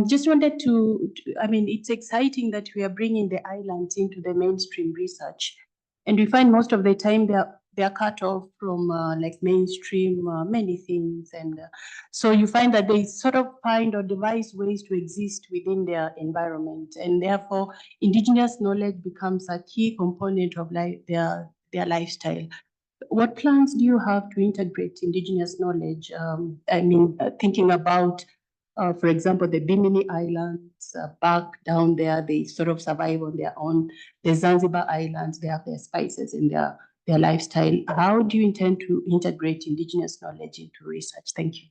Just wanted to, I mean, it's exciting that we are bringing the islands into the mainstream research. And we find most of the time they're cut off from like mainstream many things. And so you find that they sort of find or devise ways to exist within their environment. And therefore, indigenous knowledge becomes a key component of their lifestyle. What plans do you have to integrate indigenous knowledge? I mean, thinking about, for example, the Bimini Islands, back down there, they sort of survive on their own. The Zanzibar Islands, they have their spices in their lifestyle. How do you intend to integrate indigenous knowledge into research? Thank you.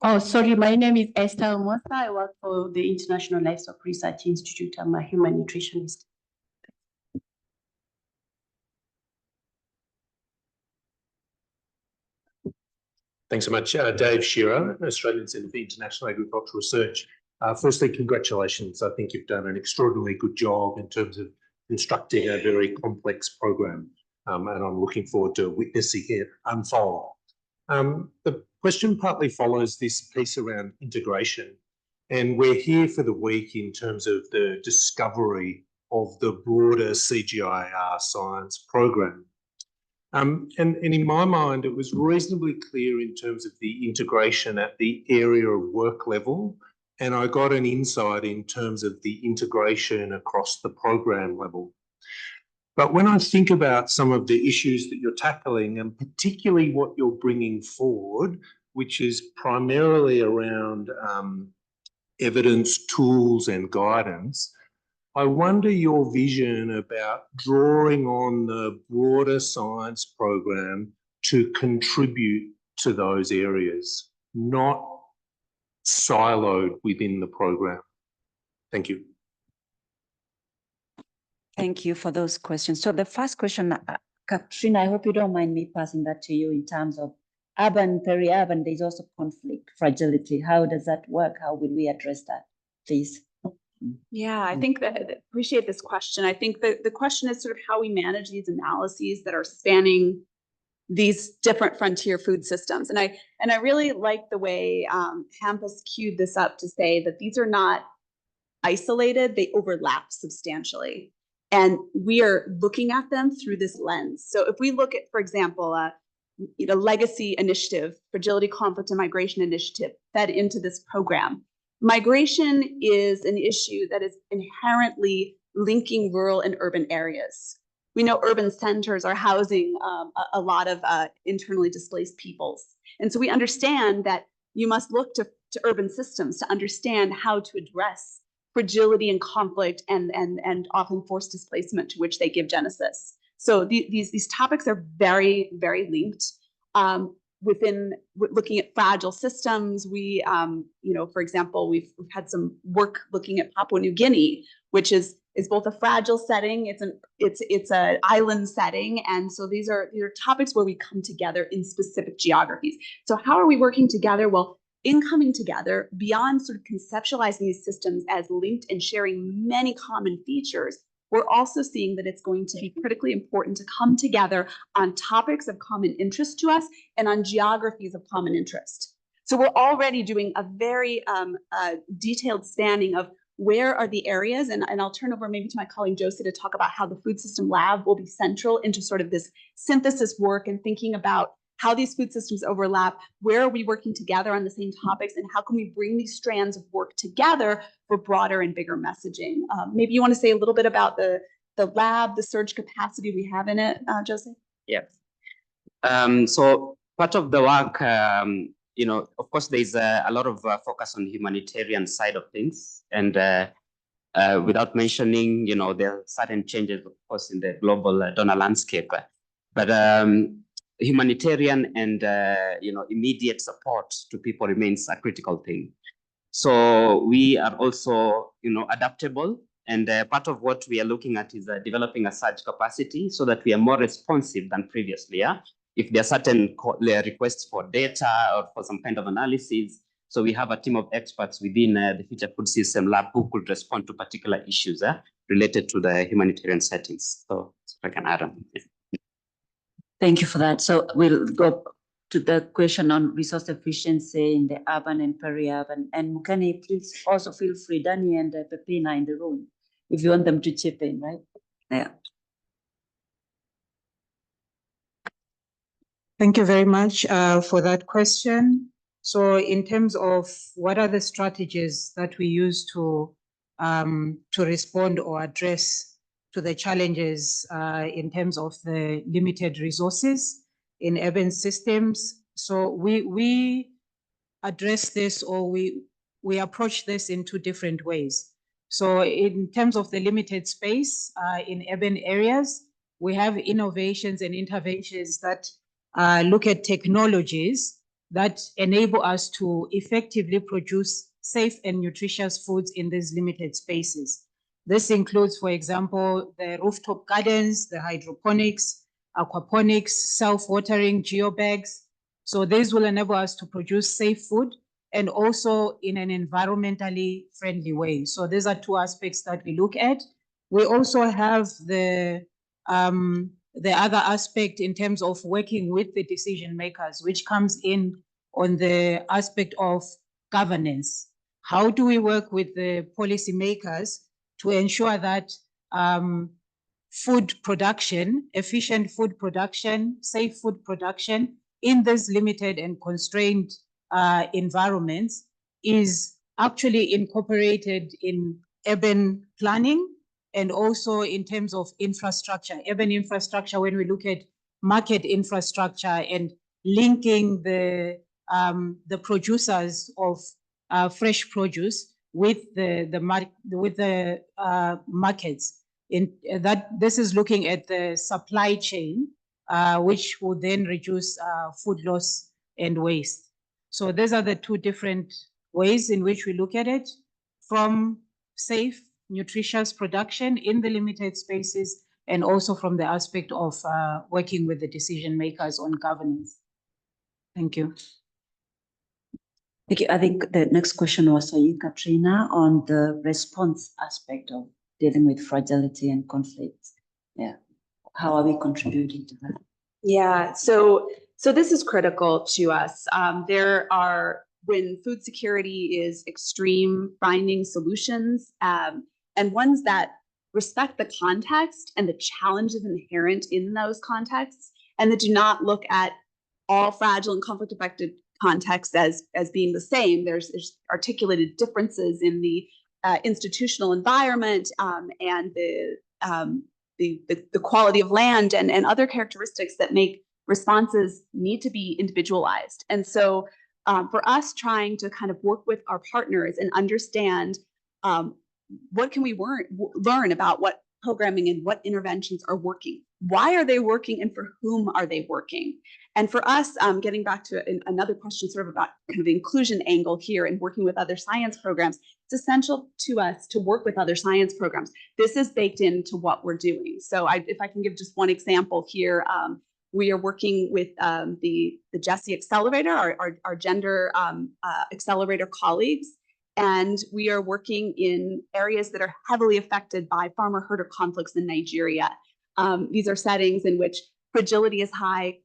Oh, sorry, my name is Esther Omosa. I work for the International Livestock Research Institute. I'm a human nutritionist. Thanks so much. Dave Shearer, Australian Centre for International Agricultural Research. Firstly, congratulations. I think you've done an extraordinarily good job in terms of constructing a very complex program, and I'm looking forward to witnessing it unfold. The question partly follows this piece around integration, and we're here for the week in terms of the discovery of the broader CGIAR science program. And in my mind, it was reasonably clear in terms of the integration at the area of work level, and I got an insight in terms of the integration across the program level. But when I think about some of the issues that you're tackling, and particularly what you're bringing forward, which is primarily around evidence, tools, and guidance, I wonder your vision about drawing on the broader science program to contribute to those areas, not siloed within the program. Thank you. Thank you for those questions. So the first question, Katrina, I hope you don't mind me passing that to you in terms of urban, peri-urban, there's also conflict, fragility. How does that work? How will we address that, please? Yeah, I think that appreciate this question. I think that the question is sort of how we manage these analyses that are spanning these different frontier food systems. And I really like the way Hampus queued this up to say that these are not isolated, they overlap substantially. And we are looking at them through this lens. So if we look at, for example, legacy initiative, fragility, conflict, and migration initiative fed into this program. Migration is an issue that is inherently linking rural and urban areas. We know urban centers are housing a lot of internally displaced peoples. And so we understand that you must look to urban systems to understand how to address fragility and conflict and often forced displacement to which they give genesis. So these topics are very, very linked. Within looking at fragile systems, we, for example, we've had some work looking at Papua New Guinea, which is both a fragile setting, it's an island setting, and so these are topics where we come together in specific geographies. So how are we working together? Well, in coming together, beyond sort of conceptualizing these systems as linked and sharing many common features, we're also seeing that it's going to be critically important to come together on topics of common interest to us and on geographies of common interest. So we're already doing a very detailed spanning of where are the areas, and I'll turn over maybe to my colleague Josie to talk about how the food system lab will be central into sort of this synthesis work and thinking about how these food systems overlap, where are we working together on the same topics, and how can we bring these strands of work together for broader and bigger messaging. Maybe you want to say a little bit about the lab, the surge capacity we have in it, Josie? Yeah. So part of the work, you know, of course, there's a lot of focus on the humanitarian side of things. And without mentioning, you know, there are certain changes, of course, in the global donor landscape. But humanitarian and, you know, immediate support to people remains a critical thing. So we are also, you know, adaptable. And part of what we are looking at is developing a surge capacity so that we are more responsive than previously. Yeah? If there are certain requests for data or for some kind of analysis, so we have a team of experts within the Future Food System Lab who could respond to particular issues related to the humanitarian settings. So if I can add on. Thank you for that. So we'll go to the question on resource efficiency in the urban and peri-urban. And Mukani, please also feel free, Danny and Pepina in the room, if you want them to chip in, right? Yeah. Thank you very much for that question. So in terms of what are the strategies that we use to respond or address to the challenges in terms of the limited resources in urban systems. So we address this, or we approach this in two different ways. So in terms of the limited space in urban areas, we have innovations and interventions that look at technologies that enable us to effectively produce safe and nutritious foods in these limited spaces. This includes, for example, the rooftop gardens, the hydroponics, aquaponics, self-watering geobags. So these will enable us to produce safe food and also in an environmentally friendly way. So these are two aspects that we look at. We also have the other aspect in terms of working with the decision makers, which comes in on the aspect of governance. How do we work with the policy makers to ensure that food production, efficient food production, safe food production in these limited and constrained environments is actually incorporated in urban planning and also in terms of infrastructure, urban infrastructure, when we look at market infrastructure and linking the producers of fresh produce with the markets. In that, this is looking at the supply chain, which will then reduce food loss and waste. So these are the two different ways in which we look at it, from safe, nutritious production in the limited spaces, and also from the aspect of working with the decision makers on governance. Thank you. Thank you. I think the next question was for you, Katrina, on the response aspect of dealing with fragility and conflict. Yeah. How are we contributing to that? Yeah, so this is critical to us. When food security is extreme, finding solutions and ones that respect the context and the challenges inherent in those contexts, and that do not look at all fragile and conflict affected contexts as being the same. There's articulated differences in the institutional environment and the quality of land and other characteristics that make responses need to be individualized. And so for us, trying to kind of work with our partners and understand what can we learn about what programming and what interventions are working. Why are they working and for whom are they working? And for us, getting back to another question sort of about kind of inclusion angle here and working with other science programs, it's essential to us to work with other science programs. This is baked into what we're doing. So if I can give just one example here, we are working with the Jessie Accelerator, our gender accelerator colleagues, and we are working in areas that are heavily affected by farmer-herder conflicts in Nigeria. These are settings in which fragility is high,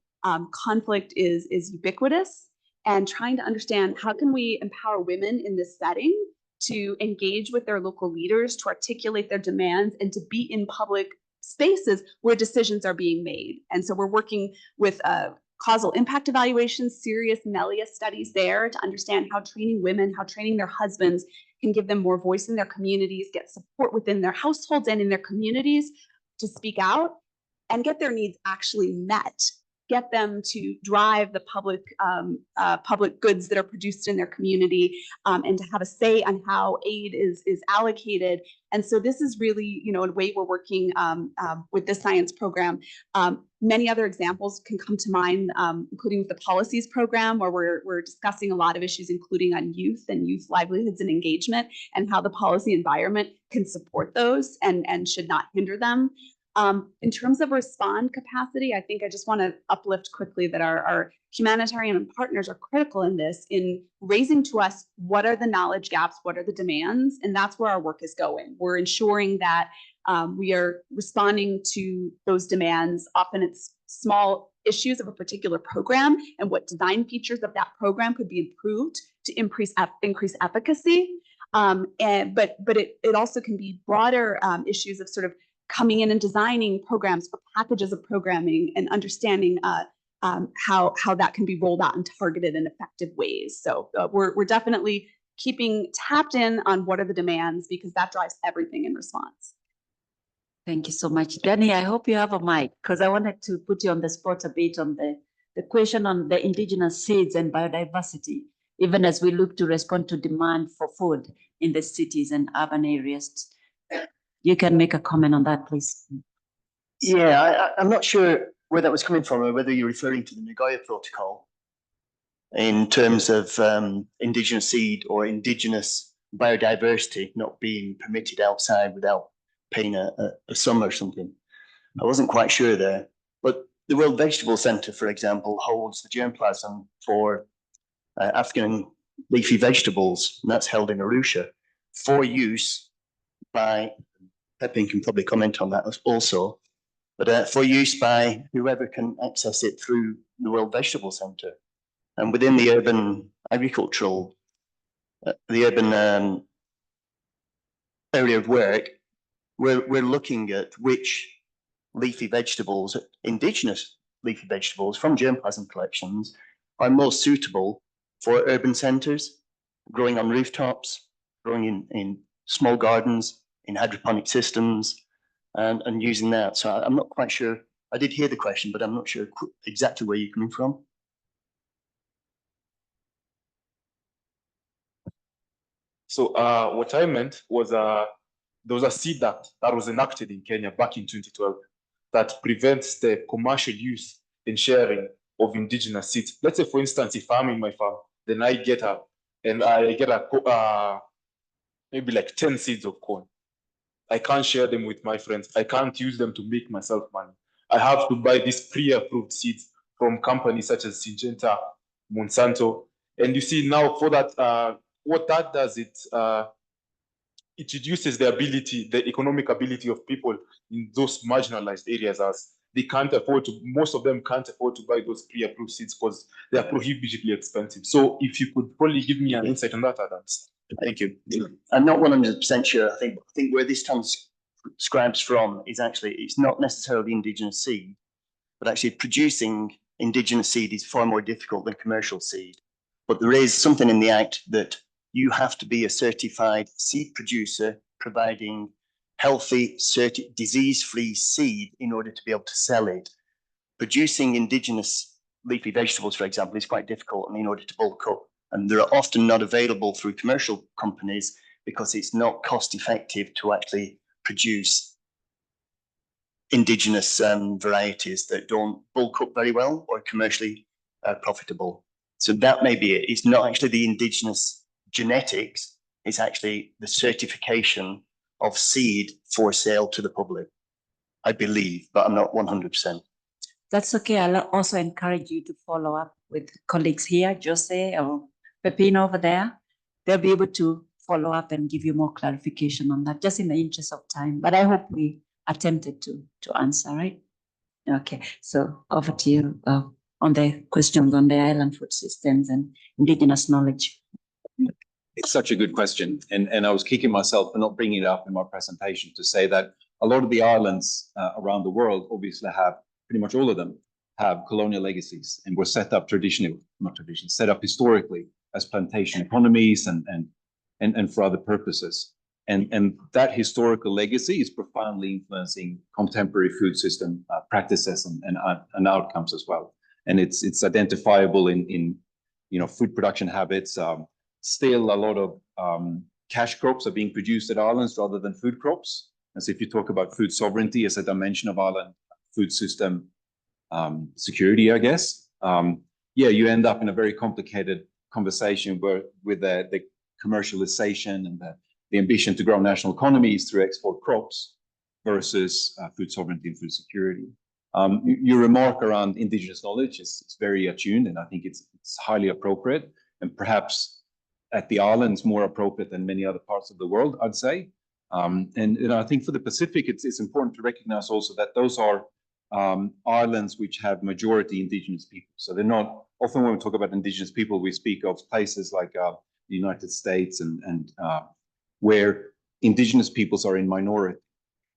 conflict is ubiquitous, and trying to understand how can we empower women in this setting to engage with their local leaders, to articulate their demands, and to be in public spaces where decisions are being made. And so we're working with causal impact evaluations, serious MELIA studies there to understand how training women, how training their husbands can give them more voice in their communities, get support within their households and in their communities to speak out and get their needs actually met. Get them to drive the public goods that are produced in their community, and to have a say on how aid is allocated. And so this is really, a way we're working with this science program. Many other examples can come to mind, including with the policies program, where we're discussing a lot of issues, including on youth and youth livelihoods and engagement, and how the policy environment can support those and should not hinder them. In terms of respond capacity, I think I just want to uplift quickly that our humanitarian partners are critical in this, in raising to us what are the knowledge gaps, what are the demands, and that's where our work is going. We're ensuring that we are responding to those demands. Often it's small issues of a particular program and what design features of that program could be improved to increase efficacy. But it also can be broader issues of sort of coming in and designing programs or packages of programming and understanding how that can be rolled out in targeted and effective ways. So we're definitely keeping tapped in on what are the demands, because that drives everything in response. Thank you so much. Danny, I hope you have a mic, because I wanted to put you on the spot a bit on the question on the indigenous seeds and biodiversity, even as we look to respond to demand for food in the cities and urban areas. You can make a comment on that, please. Yeah, I'm not sure where that was coming from, or whether you're referring to the Nagoya Protocol in terms of indigenous seed or indigenous biodiversity not being permitted outside without paying a sum or something. I wasn't quite sure there, but the World Vegetable Center, for example, holds the germplasm for African leafy vegetables, and that's held in Arusha for use by, Pepin can probably comment on that also, but for use by whoever can access it through the World Vegetable Center. And within the urban agricultural, the urban area of work, we're looking at which leafy vegetables, indigenous leafy vegetables from germplasm collections, are most suitable for urban centers, growing on rooftops, growing in small gardens, in hydroponic systems, and using that. So I'm not quite sure. I did hear the question, but I'm not sure exactly where you're coming from. So what I meant was there was a seed act that was enacted in Kenya back in 2012 that prevents the commercial use and sharing of indigenous seeds. Let's say, for instance, if I'm in my farm, then I get maybe like 10 seeds of corn. I can't share them with my friends. I can't use them to make myself money. I have to buy these pre-approved seeds from companies such as Syngenta, Monsanto. And you see now for that, what that does, it reduces the economic ability of people in those marginalized areas, as they can't afford to, most of them can't afford to buy those pre-approved seeds because they are prohibitively expensive. So if you could probably give me an insight on that, Adams. Thank you. I'm not 100% sure. I think where this transcribes from is actually, it's not necessarily indigenous seed, but actually producing indigenous seed is far more difficult than commercial seed. But there is something in the Act that you have to be a certified seed producer providing healthy, disease-free seed in order to be able to sell it. Producing indigenous leafy vegetables, for example, is quite difficult in order to bulk up. And they're often not available through commercial companies because it's not cost effective to actually produce indigenous varieties that don't bulk up very well or commercially profitable. So that may be it. It's not actually the indigenous genetics, it's actually the certification of seed for sale to the public, I believe, but I'm not 100%. That's okay. I'll also encourage you to follow up with colleagues here, Jose or Pepino over there. They'll be able to follow up and give you more clarification on that, just in the interest of time. But I hope we attempted to answer, right? Okay, so over to you on the questions on the island food systems and indigenous knowledge. It's such a good question. And I was kicking myself for not bringing it up in my presentation to say that a lot of the islands around the world obviously have, pretty much all of them, have colonial legacies and were set up set up historically as plantation economies and for other purposes. And that historical legacy is profoundly influencing contemporary food system practices and outcomes as well. And it's identifiable in food production habits. Still, a lot of cash crops are being produced at islands rather than food crops. And so if you talk about food sovereignty as a dimension of island food system security, I guess, you end up in a very complicated conversation with the commercialization and the ambition to grow national economies through export crops versus food sovereignty and food security. Your remark around indigenous knowledge is very attuned, and I think it's highly appropriate, and perhaps at the islands more appropriate than many other parts of the world, I'd say. And I think for the Pacific, it's important to recognize also that those are islands which have majority indigenous people. So they're not, often when we talk about indigenous people, we speak of places like the United States and where indigenous peoples are in minority.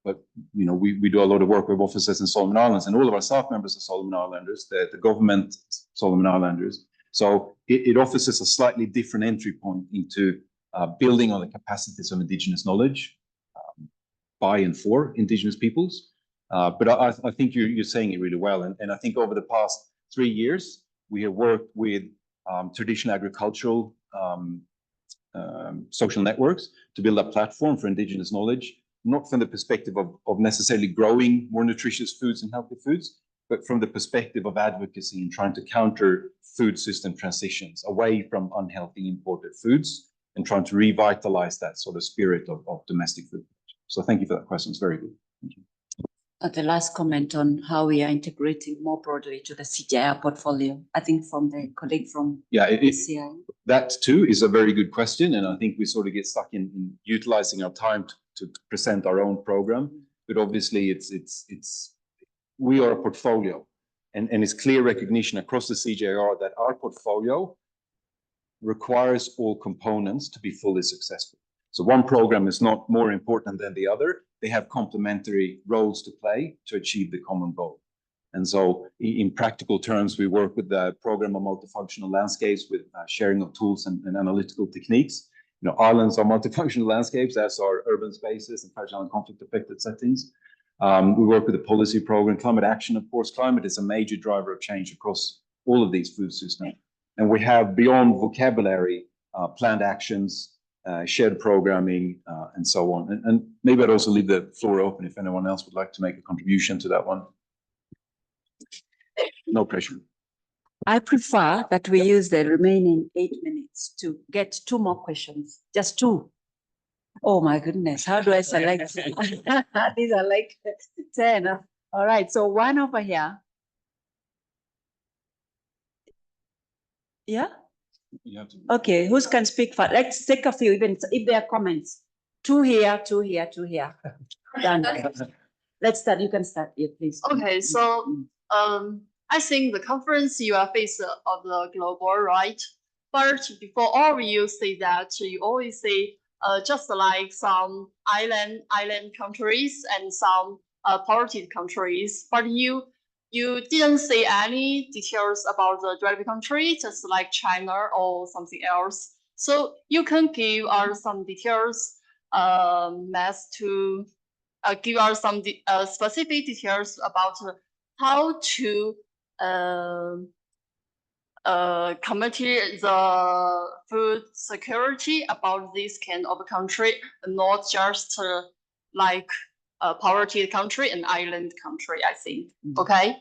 But we do a lot of work with officers in Solomon Islands, and all of our staff members are Solomon Islanders, the government Solomon Islanders. So it offers us a slightly different entry point into building on the capacities of indigenous knowledge by and for indigenous peoples. But I think you're saying it really well. And I think over the past 3 years, we have worked with traditional agricultural social networks to build a platform for indigenous knowledge, not from the perspective of necessarily growing more nutritious foods and healthy foods, but from the perspective of advocacy and trying to counter food system transitions away from unhealthy imported foods and trying to revitalize that sort of spirit of domestic food. So thank you for that question. It's very good. Thank you. The last comment on how we are integrating more broadly to the CGIAR portfolio, I think from the colleague from CGIAR. That too is a very good question. And I think we sort of get stuck in utilizing our time to present our own program. But obviously we are a portfolio, and it's clear recognition across the CGIAR that our portfolio requires all components to be fully successful. So one program is not more important than the other. They have complementary roles to play to achieve the common goal. And so in practical terms, we work with the program of multifunctional landscapes with sharing of tools and analytical techniques. Islands are multifunctional landscapes, as are urban spaces and fragile and conflict affected settings. We work with the policy program, climate action. Of course, climate is a major driver of change across all of these food systems. And we have beyond vocabulary, planned actions, shared programming, and so on. And maybe I'd also leave the floor open if anyone else would like to make a contribution to that one. No pressure. I prefer that we use the remaining 8 minutes to get 2 more questions, just 2. Oh my goodness, how do I select? These are like 10. All right, so one over here. Yeah? Okay, who can speak first? Let's take a few, even if there are comments. 2 here, 2 here, 2 here. Done. Let's start. You can start here, please. Okay, so I think the conference you are faced of the global, right? But before all you say that, you always say just like some island countries and some poverty countries, but you didn't say any details about the developing country, just like China or something else. So you can give us some details, give us some specific details about how to combat the food security about this kind of country, not just like a poverty country and island country, I think. Okay?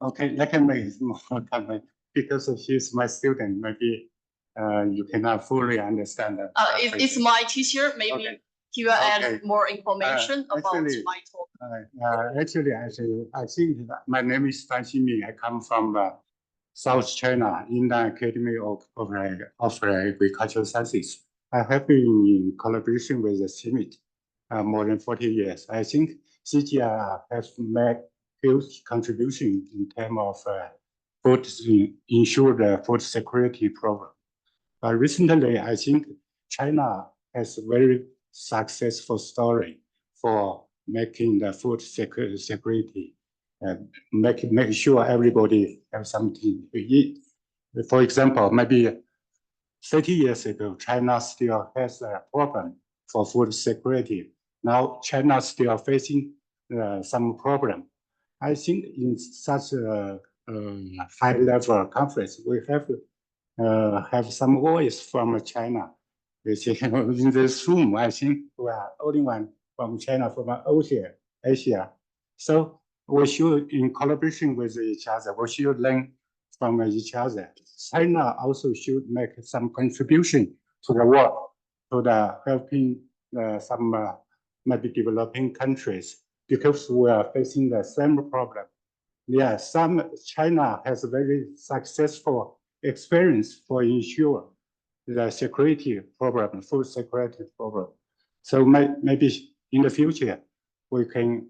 Okay, I can make more comment because she's my student. Maybe you cannot fully understand that. It's my teacher. Maybe okay. He will add more information about my talk. Actually, I think that my name is Fan Ximing. I come from South China in the Academy of Agricultural Sciences. I have been in collaboration with the CIMIT more than 40 years. I think CGIAR has made huge contribution in terms of ensure the food security program. But recently, I think China has a very successful story for making the food security, make sure everybody have something to eat. For example, maybe 30 years ago, China still has a problem for food security. Now China still facing some problem. I think in such a high-level conference, we have some voice from China. In this room, I think we are only one from China, from Asia. So we should, in collaboration with each other, we should learn from each other. China also should make some contribution to the world, to the helping some maybe developing countries, because we are facing the same problem. Yeah, China has a very successful experience for ensure the security problem, food security problem. So maybe in the future, we can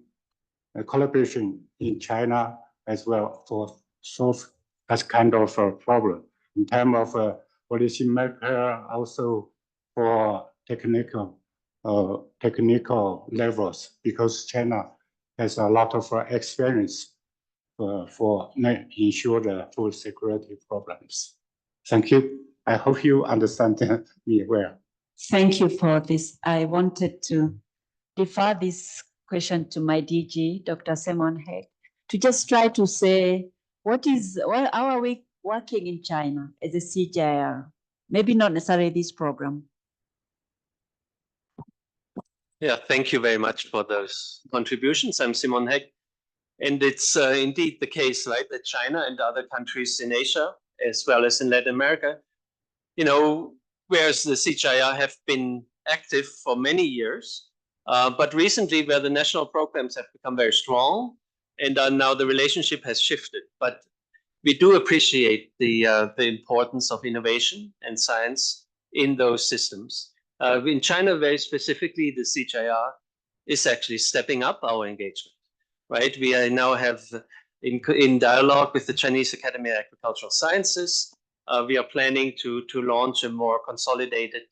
collaboration in China as well for solve that kind of problem in terms of policy maker, also for technical levels, because China has a lot of experience for ensure the food security problems. Thank you. I hope you understand me well. Thank you for this. I wanted to defer this question to my DG, Dr. Simon Heck, to just try to say, how are we working in China as a CGIAR? Maybe not necessarily this program. Yeah, thank you very much for those contributions. I'm Simon Heck. And it's indeed the case, right, that China and other countries in Asia, as well as in Latin America, whereas the CGIAR have been active for many years, but recently where the national programs have become very strong, and now the relationship has shifted. But we do appreciate the importance of innovation and science in those systems. In China, very specifically, the CGIAR is actually stepping up our engagement. Right, we now have in dialogue with the Chinese Academy of Agricultural Sciences. We are planning to launch a more consolidated,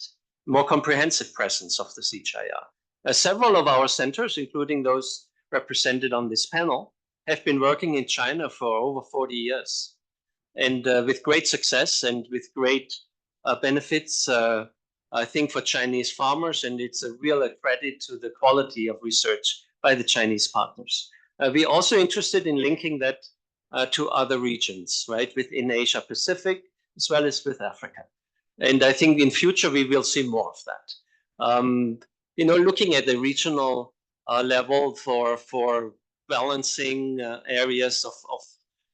more comprehensive presence of the CGIAR. Several of our centers, including those represented on this panel, have been working in China for over 40 years, and with great success and with great benefits, I think, for Chinese farmers, and it's a real credit to the quality of research by the Chinese partners. We're also interested in linking that to other regions, right, within Asia Pacific, as well as with Africa. And I think in future, we will see more of that. Looking at the regional level for balancing areas of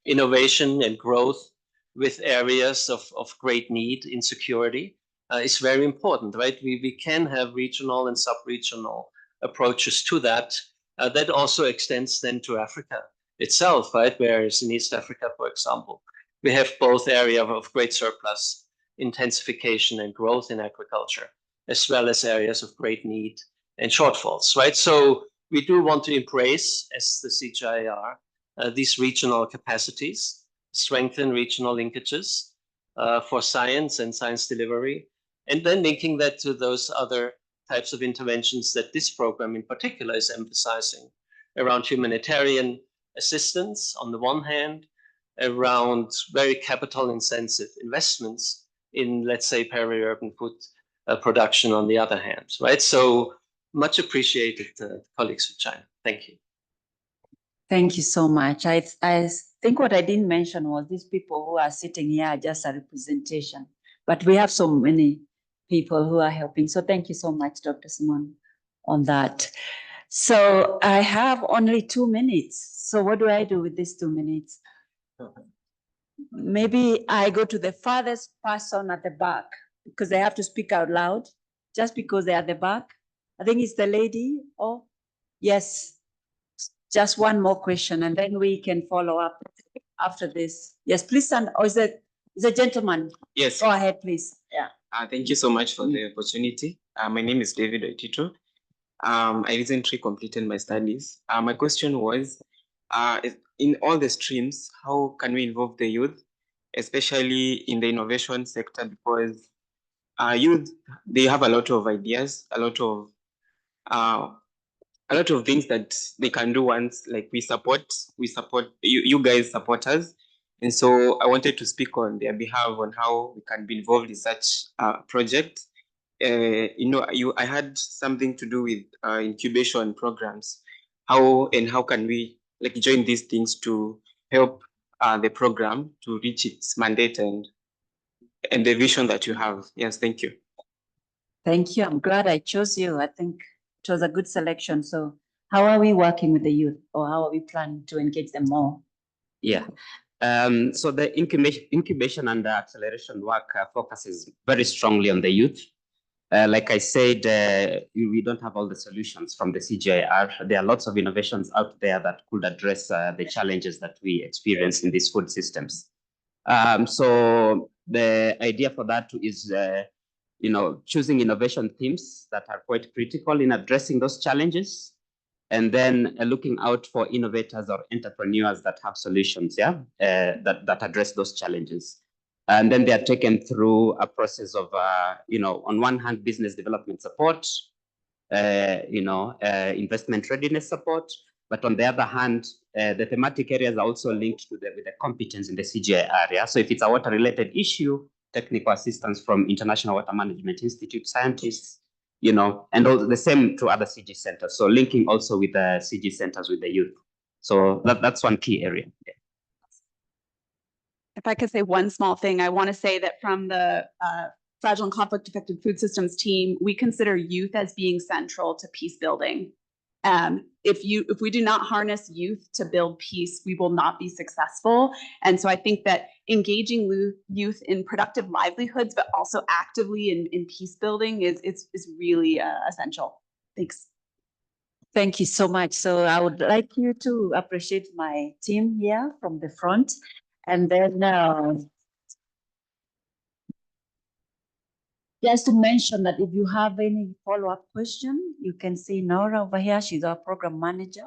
innovation and growth with areas of great need, insecurity, is very important, right? We can have regional and sub-regional approaches to that. That also extends then to Africa itself, right? Whereas in East Africa, for example, we have both areas of great surplus, intensification and growth in agriculture, as well as areas of great need and shortfalls, right? So we do want to embrace, as the CGIAR, these regional capacities, strengthen regional linkages for science and science delivery, and then linking that to those other types of interventions that this program in particular is emphasizing around humanitarian assistance on the one hand, around very capital intensive investments in, let's say, peri-urban food production on the other hand, right? So much appreciated, colleagues from China. Thank you. Thank you so much. I think what I didn't mention was these people who are sitting here are just a representation, but we have so many people who are helping. So thank you so much, Dr. Simon, on that. So I have only 2 minutes. So what do I do with these 2 minutes? Maybe I go to the farthest person at the back because they have to speak out loud, just because they're at the back. I think it's the lady. Oh, yes. Just one more question, and then we can follow up after this. Yes, please stand. Or is it a gentleman? Yes. Go ahead, please. Yeah. Thank you so much for the opportunity. My name is David Oitito. I recently completed my studies. My question was, in all the streams, how can we involve the youth, especially in the innovation sector? Because youth, they have a lot of ideas, a lot of things that they can do once, like we support you guys support us. And so I wanted to speak on their behalf on how we can be involved in such project. I had something to do with incubation programs. How can we like join these things to help the program to reach its mandate and the vision that you have? Yes, thank you. Thank you. I'm glad I chose you. I think it was a good selection. So how are we working with the youth, or how are we planning to engage them more? Yeah. So the incubation and the acceleration work focuses very strongly on the youth. Like I said, we don't have all the solutions from the CGIAR. There are lots of innovations out there that could address the challenges that we experience in these food systems. So the idea for that is, choosing innovation themes that are quite critical in addressing those challenges, and then looking out for innovators or entrepreneurs that have solutions, that address those challenges. And then they are taken through a process of, on one hand, business development support, investment readiness support, but on the other hand, the thematic areas are also linked to with the competence in the CGIAR area. So if it's a water-related issue, technical assistance from International Water Management Institute scientists, and all the same to other CG centers. So linking also with the CG centers with the youth. So that's one key area. Yeah. If I could say one small thing, I want to say that from the Fragile and Conflict Affected Food Systems team, we consider youth as being central to peace building. If we do not harness youth to build peace, we will not be successful. And so I think that engaging youth in productive livelihoods, but also actively in peace building is really essential. Thanks. Thank you so much. So I would like you to appreciate my team here from the front. And then just to mention that if you have any follow-up question, you can see Nora over here. She's our program manager.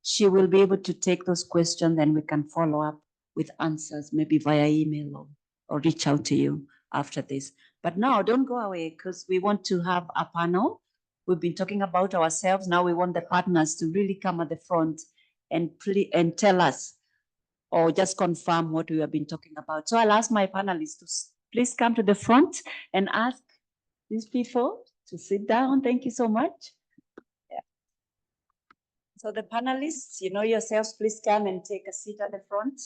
She will be able to take those questions and we can follow up with answers, maybe via email or reach out to you after this. But now don't go away, because we want to have a panel. We've been talking about ourselves. Now we want the partners to really come at the front and tell us, or just confirm what we have been talking about. So I'll ask my panelists to please come to the front and ask these people to sit down. Thank you so much. Yeah. So the panelists, you know yourselves, please come and take a seat at the front.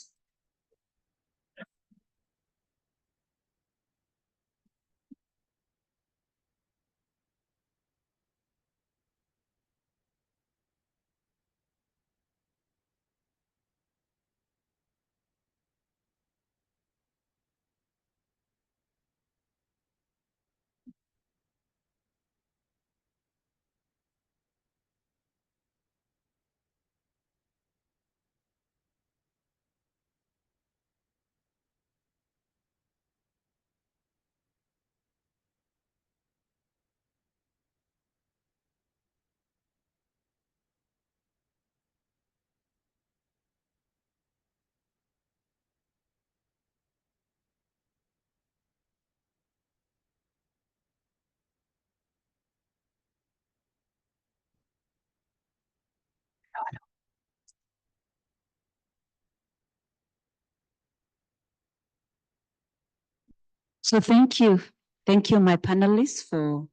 So thank you. Thank you, my panelists, for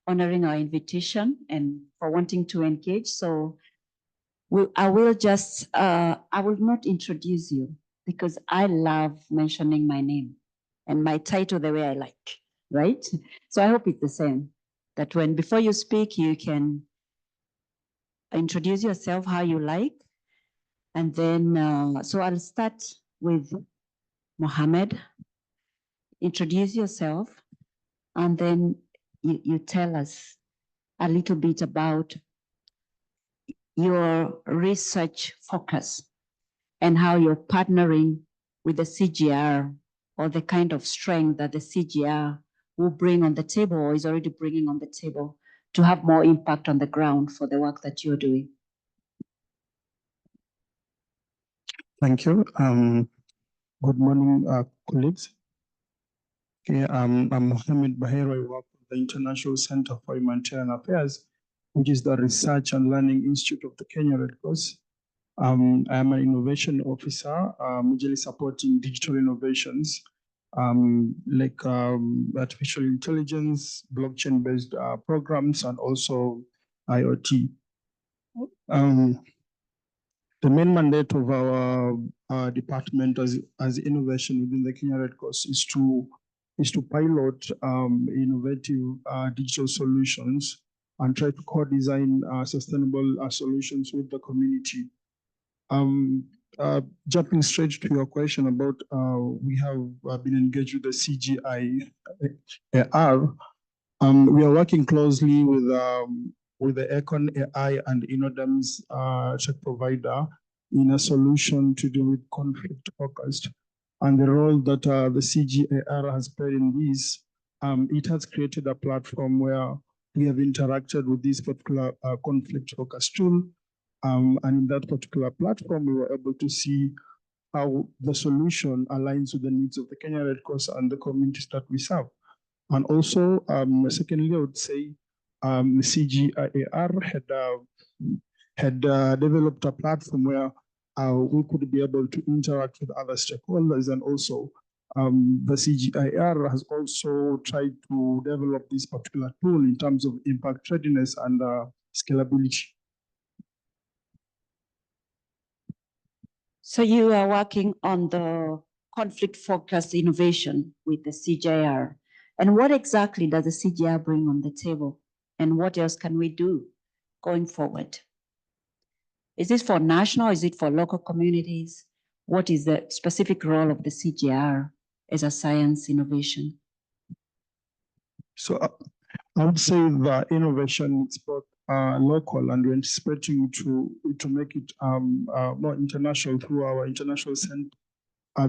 honoring our invitation and for wanting to engage. So I will not introduce you, because I love mentioning my name and my title the way I like, right? So I hope it's the same, that before you speak, you can introduce yourself how you like. And then, so I'll start with Mohammed. Introduce yourself, and then you tell us a little bit about your research focus and how you're partnering with the CGIAR, or the kind of strength that the CGIAR will bring on the table, or is already bringing on the table, to have more impact on the ground for the work that you're doing. Thank you. Good morning, colleagues. Okay, I'm Mohammed Bahero. I work with the International Center for Humanitarian Affairs, which is the Research and Learning Institute of the Kenya Red Cross. I am an innovation officer, usually supporting digital innovations like artificial intelligence, blockchain-based programs, and also IoT. The main mandate of our department as innovation within the Kenya Red Cross is to pilot innovative digital solutions and try to co-design sustainable solutions with the community. Jumping straight to your question about we have been engaged with the CGIAR. We are working closely with the Econ AI and Inodem's tech provider in a solution to do with conflict focused. And the role that the CGIAR has played in this, it has created a platform where we have interacted with this particular conflict focused tool. And in that particular platform, we were able to see how the solution aligns with the needs of the Kenya Red Cross and the communities that we serve. And also, secondly, I would say the CGIAR had developed a platform where we could be able to interact with other stakeholders, and also the CGIAR has also tried to develop this particular tool in terms of impact readiness and scalability. So you are working on the conflict-focused innovation with the CGIAR. And what exactly does the CGIAR bring on the table? And what else can we do going forward? Is this for national? Is it for local communities? What is the specific role of the CGIAR as a science innovation? So I would say the innovation is both local, and we're anticipating to make it more international through our international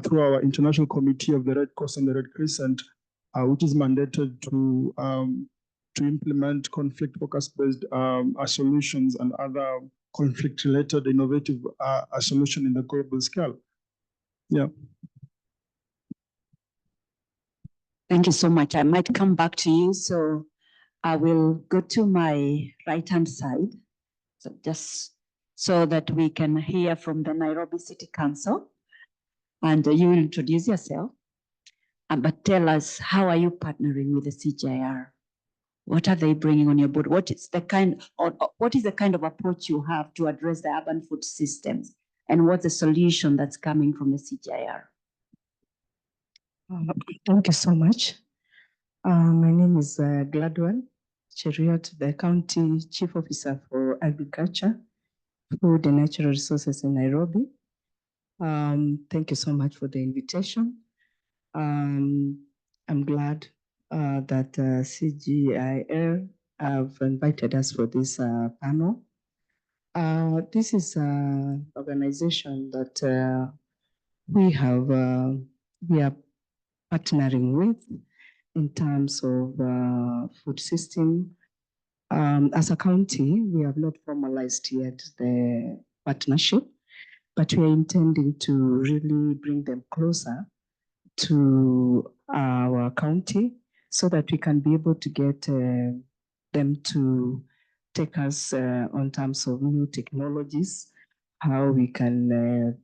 through our international committee of the Red Cross and the Red Crescent, which is mandated to implement conflict-focused based solutions and other conflict-related innovative solution in the global scale. Yeah. Thank you so much. I might come back to you. So I will go to my right-hand side, so just so that we can hear from the Nairobi City Council. And you will introduce yourself, but tell us, how are you partnering with the CGIAR? What are they bringing on your board? What is the kind of approach you have to address the urban food systems? And what's the solution that's coming from the CGIAR? Thank you so much. My name is Gladwell Cheriot, the County Chief Officer for Agriculture, Food and Natural Resources in Nairobi. Thank you so much for the invitation. I'm glad that CGIAR have invited us for this panel. This is an organization that we are partnering with in terms of food system. As a county, we have not formalized yet the partnership, but we are intending to really bring them closer to our county so that we can be able to get them to take us on terms of new technologies, how we can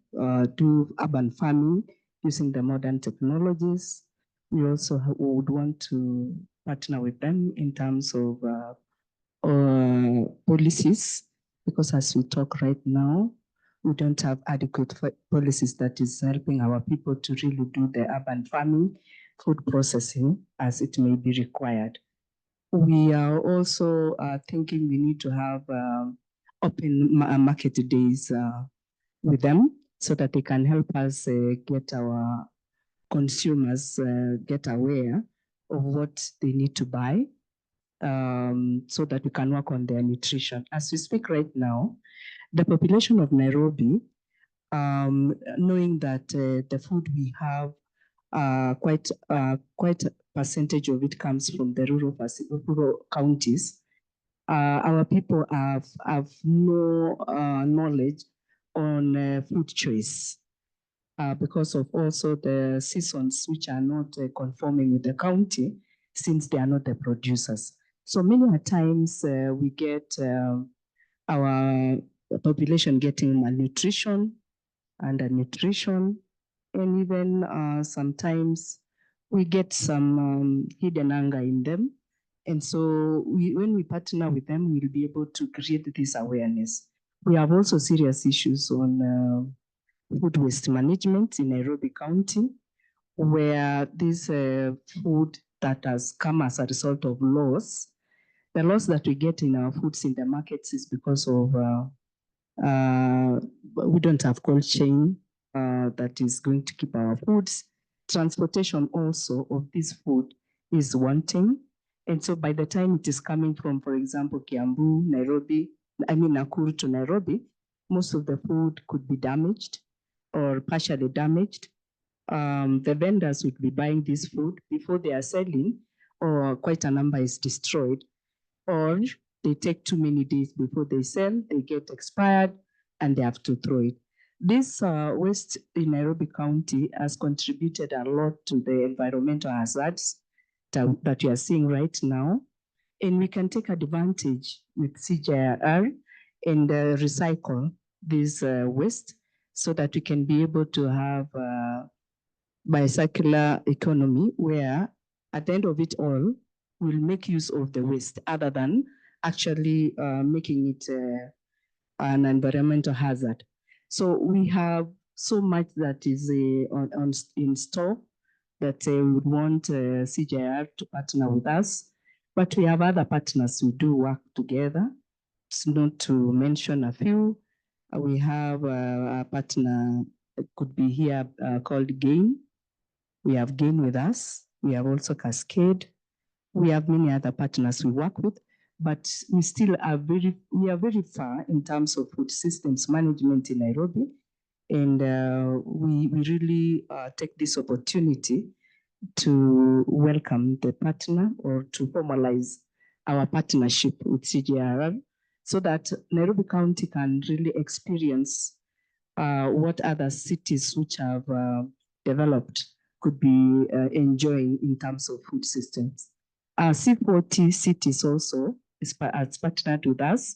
do urban farming using the modern technologies. We also would want to partner with them in terms of policies, because as we talk right now, we don't have adequate policies that is helping our people to really do the urban farming, food processing as it may be required. We are also thinking we need to have open market days with them so that they can help us get our consumers get aware of what they need to buy so that we can work on their nutrition. As we speak right now, the population of Nairobi, knowing that the food we have, quite a percentage of it comes from the rural counties, our people have no knowledge on food choice. because of also the seasons which are not conforming with the county, since they are not the producers. So many a times we get our population getting malnutrition, undernutrition, and even sometimes we get some hidden hunger in them. And so when we partner with them, we'll be able to create this awareness. We have also serious issues on food waste management in Nairobi County, where this food that has come as a result of loss, the loss that we get in our foods in the markets is because of we don't have cold chain that is going to keep our foods. Transportation also of this food is wanting. And so by the time it is coming from, for example, Kiambu, Nakuru to Nairobi, most of the food could be damaged or partially damaged. The vendors would be buying this food before they are selling, or quite a number is destroyed, or they take too many days before they sell, they get expired, and they have to throw it. This waste in Nairobi County has contributed a lot to the environmental hazards that we are seeing right now. And we can take advantage with CGIAR and recycle this waste so that we can be able to have a circular economy where at the end of it all, we'll make use of the waste other than actually making it an environmental hazard. So we have so much that is in store that we would want CGIAR to partner with us. But we have other partners who do work together. It's not to mention a few. We have a partner that could be here called GAIN. We have GAIN with us. We have also Cascade. We have many other partners we work with, but we still are very far in terms of food systems management in Nairobi. And we really take this opportunity to welcome the partner or to formalize our partnership with CGIAR so that Nairobi County can really experience what other cities which have developed could be enjoying in terms of food systems. C40 cities also has partnered with us,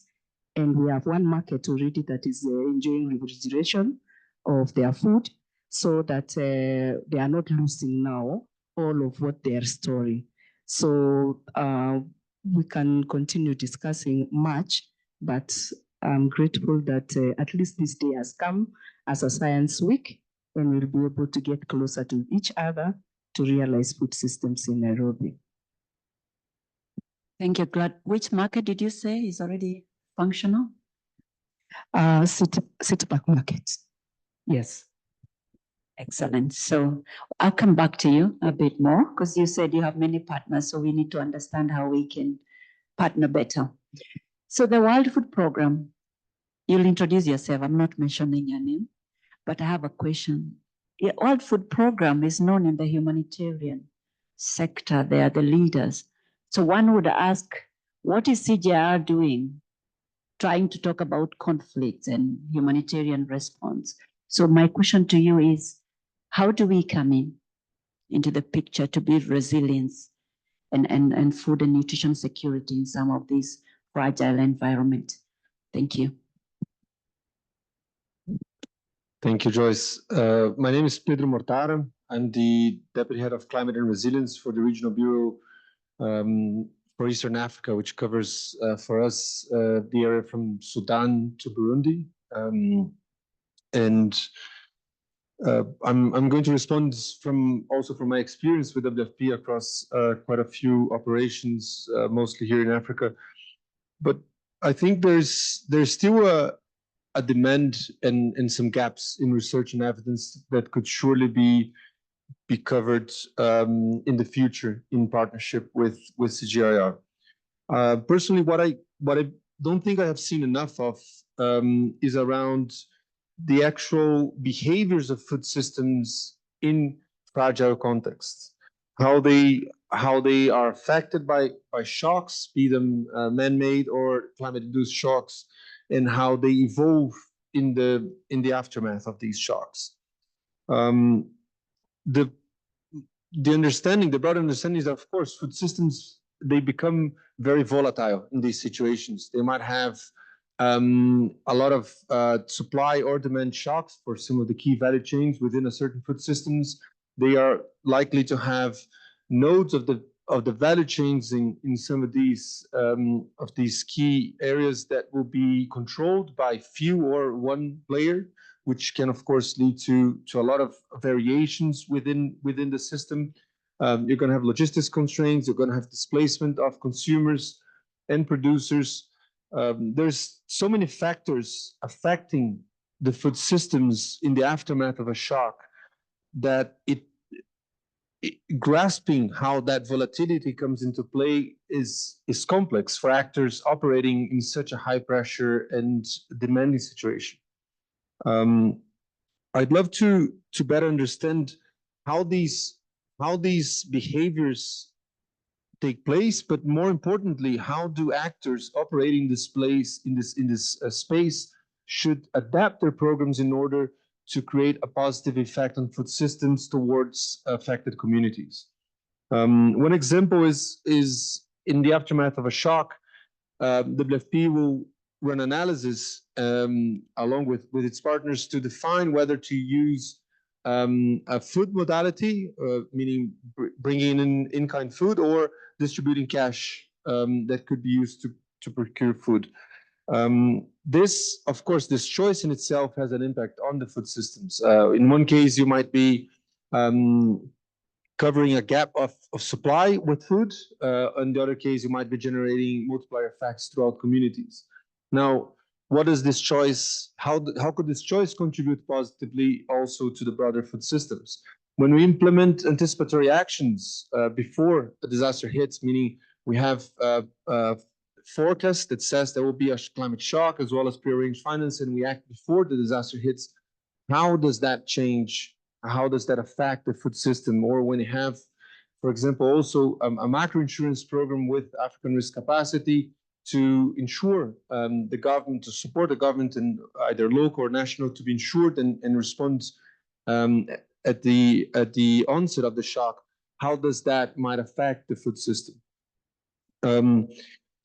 and we have one market already that is enjoying refrigeration of their food so that they are not losing now all of what they are storing. So we can continue discussing much, but I'm grateful that at least this day has come as a science week, and we'll be able to get closer to each other to realize food systems in Nairobi. Thank you, Glad. Which market did you say is already functional? City Park Market. Yes. Excellent. So I'll come back to you a bit more because you said you have many partners, so we need to understand how we can partner better. So the World Food Program, you'll introduce yourself. I'm not mentioning your name, but I have a question. The World Food Program is known in the humanitarian sector. They are the leaders. So one would ask, what is CGIAR doing, trying to talk about conflicts and humanitarian response? So my question to you is, how do we come into the picture to build resilience and food and nutrition security in some of these fragile environments? Thank you. Thank you, Joyce. My name is Pedro Mortara. I'm the Deputy Head of Climate and Resilience for the Regional Bureau for Eastern Africa, which covers for us the area from Sudan to Burundi. I'm going to respond from my experience with WFP across quite a few operations, mostly here in Africa. But I think there's still a demand and some gaps in research and evidence that could surely be covered in the future in partnership with CGIAR. Personally, what I don't think I have seen enough of is around the actual behaviors of food systems in fragile contexts, how they are affected by shocks, be them man-made or climate-induced shocks, and how they evolve in the aftermath of these shocks. The understanding, the broad understanding is that, of course, food systems, they become very volatile in these situations. They might have a lot of supply or demand shocks for some of the key value chains within a certain food systems. They are likely to have nodes of the value chains in some of these key areas that will be controlled by few or one player, which can of course lead to a lot of variations within the system. You're going to have logistics constraints. You're going to have displacement of consumers and producers. There's so many factors affecting the food systems in the aftermath of a shock that grasping how that volatility comes into play is complex for actors operating in such a high pressure and demanding situation. I'd love to better understand how these behaviors take place, but more importantly, how do actors operating this place in this space should adapt their programs in order to create a positive effect on food systems towards affected communities. One example is in the aftermath of a shock, WFP will run analysis along with its partners to define whether to use a food modality, meaning bringing in kind food, or distributing cash that could be used to procure food. This, of course, this choice in itself has an impact on the food systems. In one case, you might be covering a gap of supply with food. In the other case, you might be generating multiplier effects throughout communities. Now, what is this choice? How could this choice contribute positively also to the broader food systems? When we implement anticipatory actions before a disaster hits, meaning we have forecast that says there will be a climate shock as well as prearranged finance, and we act before the disaster hits, how does that change? How does that affect the food system? Or when you have, for example, also a macro insurance program with African risk capacity to ensure the government, to support the government in either local or national to be insured and respond at the onset of the shock, how does that might affect the food system?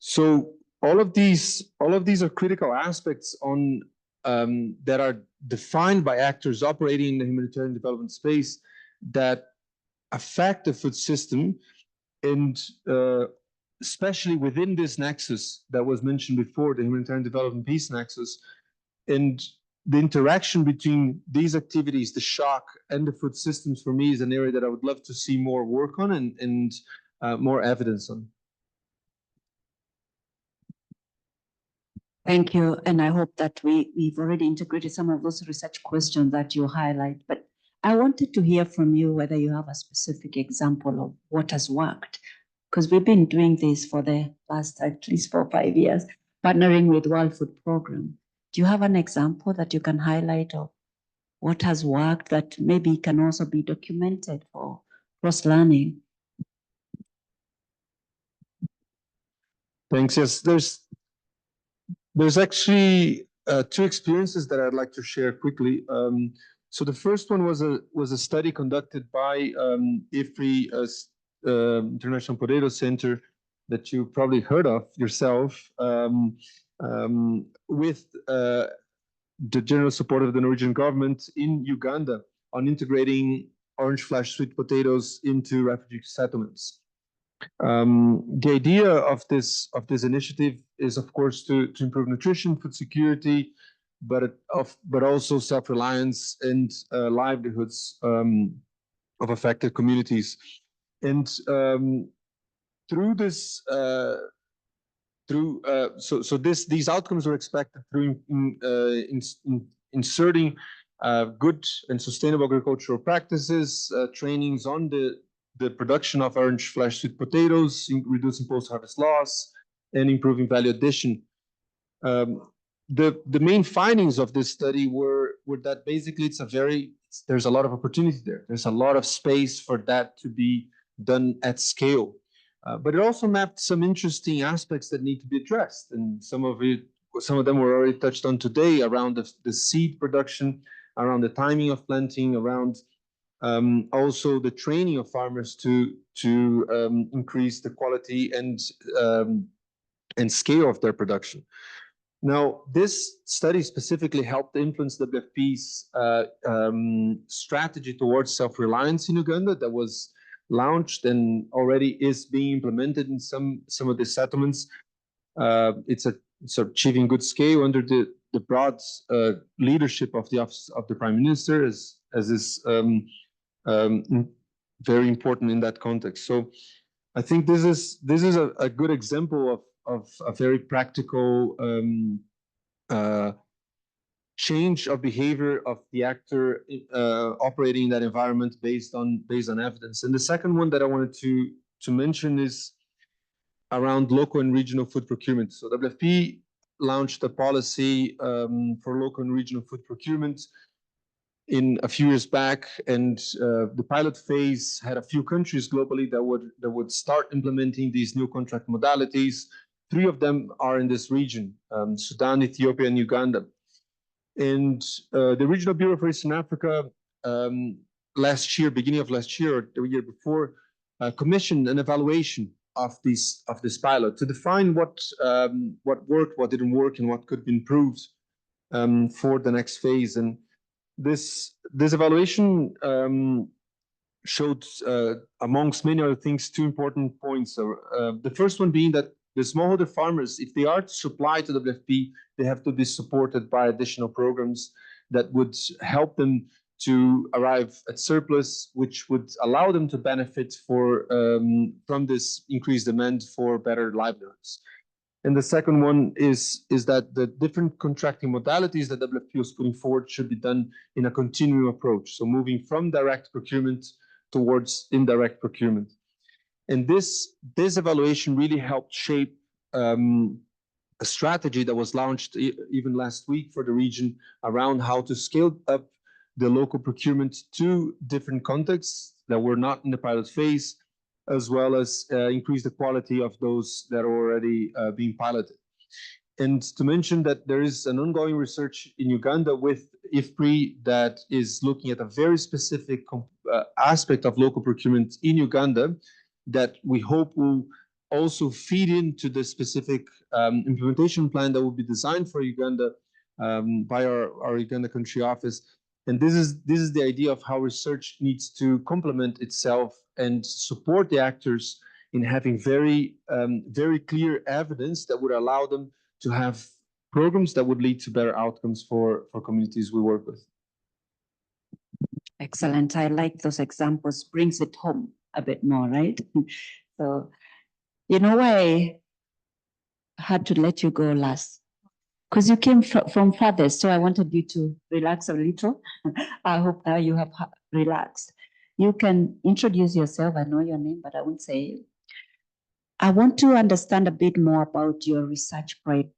So all of these are critical aspects on that are defined by actors operating in the humanitarian development space that affect the food system, and especially within this nexus that was mentioned before, the humanitarian development peace nexus, and the interaction between these activities, the shock and the food systems, for me is an area that I would love to see more work on and more evidence on. Thank you. And I hope that we've already integrated some of those research questions that you highlight. But I wanted to hear from you whether you have a specific example of what has worked, because we've been doing this for the last at least 4 or 5 years, partnering with World Food Program. Do you have an example that you can highlight of what has worked that maybe can also be documented for cross-learning? Thanks. Yes, there's actually 2 experiences that I'd like to share quickly. So the first one was a study conducted by IFPRI, International Potato Center, that you probably heard of yourself, with the general support of the Norwegian government in Uganda on integrating orange flash sweet potatoes into refugee settlements. The idea of this initiative is, of course, to improve nutrition, food security, but also self-reliance and livelihoods of affected communities. And through this, these outcomes were expected through inserting good and sustainable agricultural practices, trainings on the production of orange flash sweet potatoes, reducing post-harvest loss, and improving value addition. The main findings of this study were that basically there's a lot of opportunity there. There's a lot of space for that to be done at scale. But it also mapped some interesting aspects that need to be addressed, and some of them were already touched on today around the seed production, around the timing of planting, around also the training of farmers to increase the quality and scale of their production. Now, this study specifically helped influence WFP's strategy towards self-reliance in Uganda that was launched and already is being implemented in some of the settlements. It's achieving good scale under the broad leadership of the Office of the Prime Minister, as is very important in that context. So I think this is a good example of a very practical change of behavior of the actor operating in that environment based on evidence. And the second one that I wanted to mention is around local and regional food procurement. So WFP launched a policy for local and regional food procurement in a few years back, and the pilot phase had a few countries globally that would start implementing these new contract modalities. 3 of them are in this region: Sudan, Ethiopia, and Uganda. And the Regional Bureau for Eastern Africa last year, beginning of last year or the year before, commissioned an evaluation of this pilot to define what worked, what didn't work, and what could be improved for the next phase. And this evaluation showed, amongst many other things, 2 important points. The first one being that the smallholder farmers, if they are to supply to WFP, they have to be supported by additional programs that would help them to arrive at surplus, which would allow them to benefit from this increased demand for better livelihoods. And the second one is that the different contracting modalities that WFP is putting forward should be done in a continuum approach. So moving from direct procurement towards indirect procurement. And this evaluation really helped shape a strategy that was launched even last week for the region around how to scale up the local procurement to different contexts that were not in the pilot phase, as well as increase the quality of those that are already being piloted. And to mention that there is an ongoing research in Uganda with IFPRI that is looking at a very specific aspect of local procurement in Uganda that we hope will also feed into the specific implementation plan that will be designed for Uganda by our Uganda country office. And this is the idea of how research needs to complement itself and support the actors in having very clear evidence that would allow them to have programs that would lead to better outcomes for communities we work with. Excellent. I like those examples. Brings it home a bit more, right? So, you know why I had to let you go last? Because you came from farthest, so I wanted you to relax a little. I hope now you have relaxed. You can introduce yourself. I know your name, but I won't say it. I want to understand a bit more about your research project.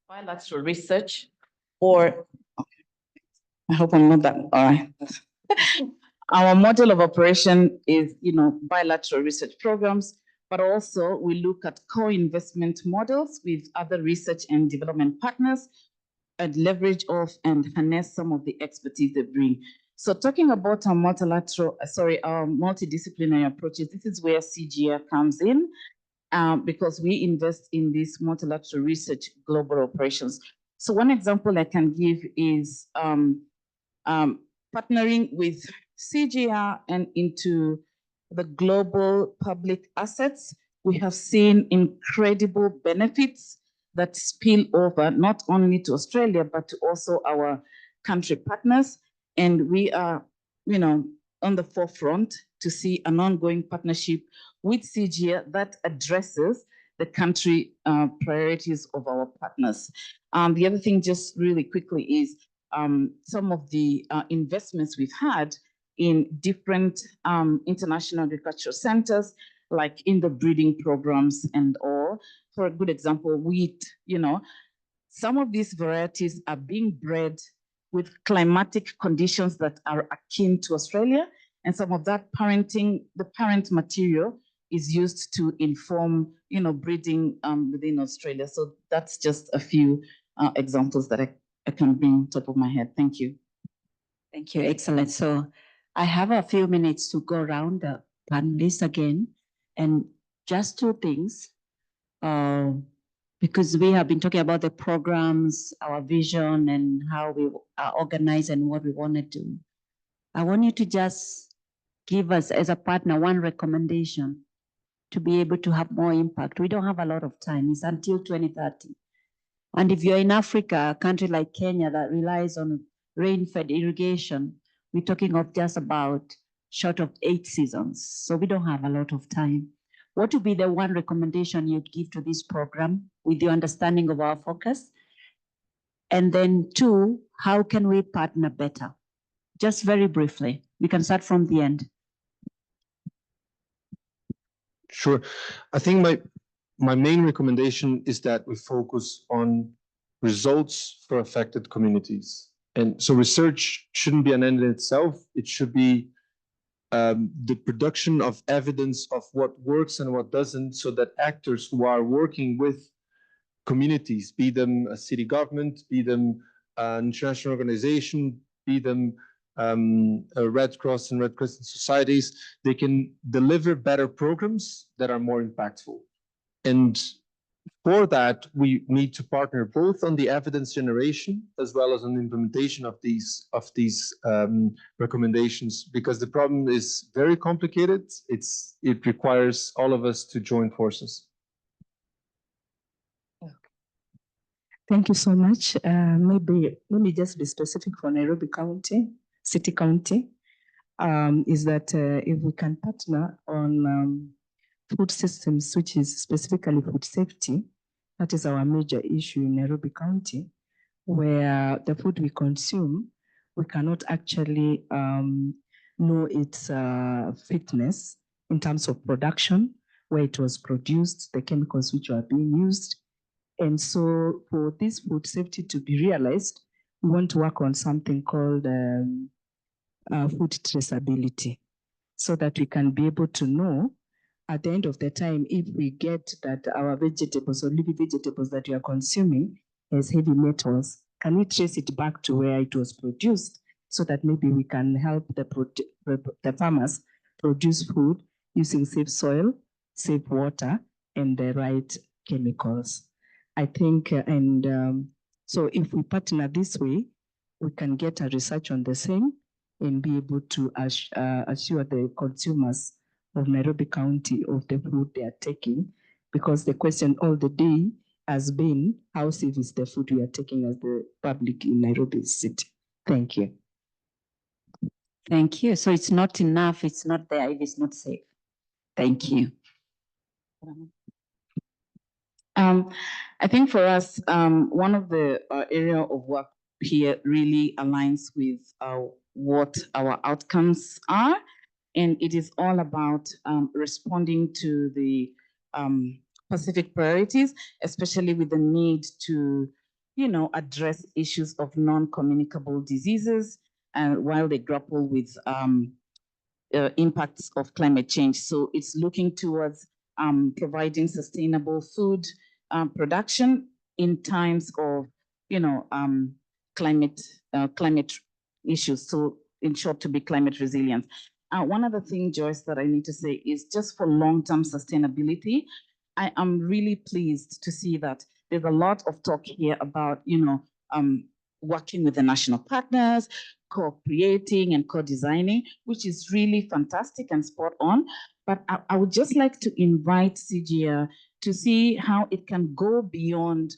bilateral research, or I hope I'm not that, all right. Our model of operation is, bilateral research programs, but also we look at co-investment models with other research and development partners and leverage off and harness some of the expertise they bring. So talking about our our multidisciplinary approaches, this is where CGIAR comes in, because we invest in this multilateral research global operations. So one example I can give is partnering with CGIAR and into the global public assets. We have seen incredible benefits that spill over not only to Australia, but to also our country partners. And we are, on the forefront to see an ongoing partnership with CGIAR that addresses the country priorities of our partners. The other thing, just really quickly, is some of the investments we've had in different international agricultural centers, like in the breeding programs and all. For a good example, wheat, some of these varieties are being bred with climatic conditions that are akin to Australia. And some of that the parent material is used to inform, breeding within Australia. So that's just a few examples that I can bring top of my head. Thank you. Thank you. Excellent. So I have a few minutes to go around the panelists again, and just two things, because we have been talking about the programs, our vision, and how we are organized and what we want to do. I want you to just give us, as a partner, one recommendation to be able to have more impact. We don't have a lot of time. It's until 2030. And if you're in Africa, a country like Kenya that relies on rain-fed irrigation, we're talking of just about short of 8 seasons. So we don't have a lot of time. What would be the one recommendation you'd give to this program with your understanding of our focus? And then 2, how can we partner better? Just very briefly. We can start from the end. Sure. I think my main recommendation is that we focus on results for affected communities. And so research shouldn't be an end in itself. It should be the production of evidence of what works and what doesn't, so that actors who are working with communities, be them a city government, be them an international organization, be them Red Cross and Red Crescent societies, they can deliver better programs that are more impactful. And for that, we need to partner both on the evidence generation as well as on the implementation of these recommendations, because the problem is very complicated. It requires all of us to join forces. Thank you so much. Maybe let me just be specific for Nairobi County, City County, is that if we can partner on food systems, which is specifically food safety, that is our major issue in Nairobi County, where the food we consume, we cannot actually know its fitness in terms of production, where it was produced, the chemicals which are being used. And so for this food safety to be realized, we want to work on something called food traceability, so that we can be able to know at the end of the time, if we get that our vegetables or leafy vegetables that we are consuming has heavy metals, can we trace it back to where it was produced, so that maybe we can help the farmers produce food using safe soil, safe water, and the right chemicals. I think, so if we partner this way, we can get a research on the same and be able to assure the consumers of Nairobi County of the food they are taking, because the question all the day has been, how safe is the food we are taking as the public in Nairobi City? Thank you. Thank you. So it's not enough, it's not there if it's not safe. Thank you. I think for us, one of the area of work here really aligns with what our outcomes are. And it is all about responding to the Pacific priorities, especially with the need to address issues of non-communicable diseases and while they grapple with impacts of climate change. So it's looking towards providing sustainable food production in times of, climate issues. So in short, to be climate resilient. One other thing, Joyce, that I need to say is just for long-term sustainability, I am really pleased to see that there's a lot of talk here about, working with the national partners, co-creating and co-designing, which is really fantastic and spot on. But I would just like to invite CGIAR to see how it can go beyond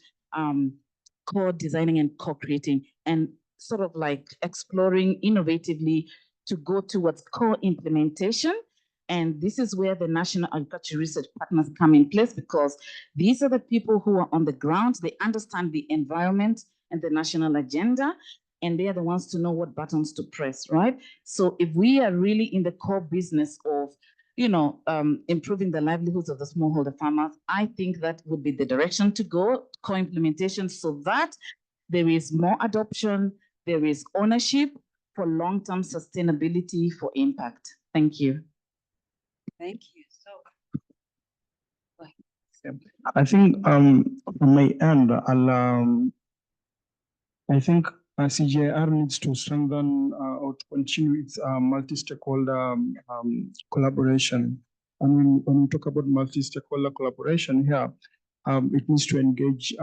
co-designing and co-creating and sort of like exploring innovatively to go towards co-implementation. And this is where the National Agriculture Research Partners come in place, because these are the people who are on the ground. They understand the environment and the national agenda, and they are the ones to know what buttons to press, right? So if we are really in the core business of, improving the livelihoods of the smallholder farmers, I think that would be the direction to go, co-implementation, so that there is more adoption, there is ownership for long-term sustainability for impact. Thank you. Thank you. I think on my end, I think CGIAR needs to strengthen or to continue its multi-stakeholder collaboration. And when we talk about multi-stakeholder collaboration here, it needs to engage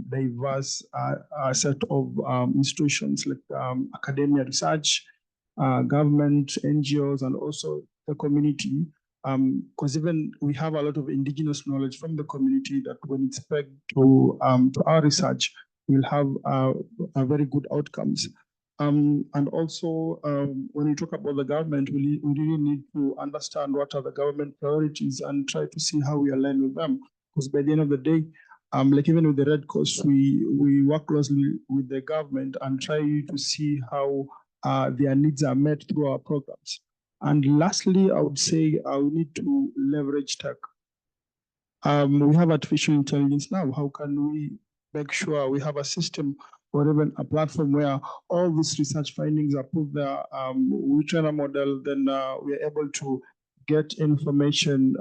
diverse set of institutions like academia, research, government, NGOs, and also the community. Because even we have a lot of indigenous knowledge from the community that when it's pegged to our research, we'll have a very good outcomes. And also, when we talk about the government, we really need to understand what are the government priorities and try to see how we align with them. Because by the end of the day, like even with the Red Cross, we work closely with the government and try to see how their needs are met through our programs. And lastly, I would say we need to leverage tech. We have artificial intelligence now. How can we make sure we have a system or even a platform where all these research findings are put there? We train a model, then we are able to get information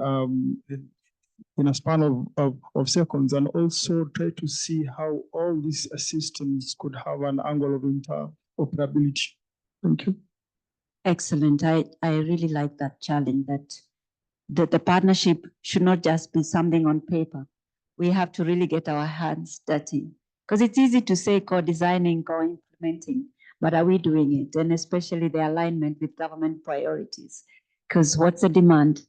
in a span of seconds, and also try to see how all these systems could have an angle of interoperability. Thank you. Excellent. I really like that challenge, that the partnership should not just be something on paper. We have to really get our hands dirty, because it's easy to say co-designing, co-implementing, but are we doing it? And especially the alignment with government priorities, because what's the demand?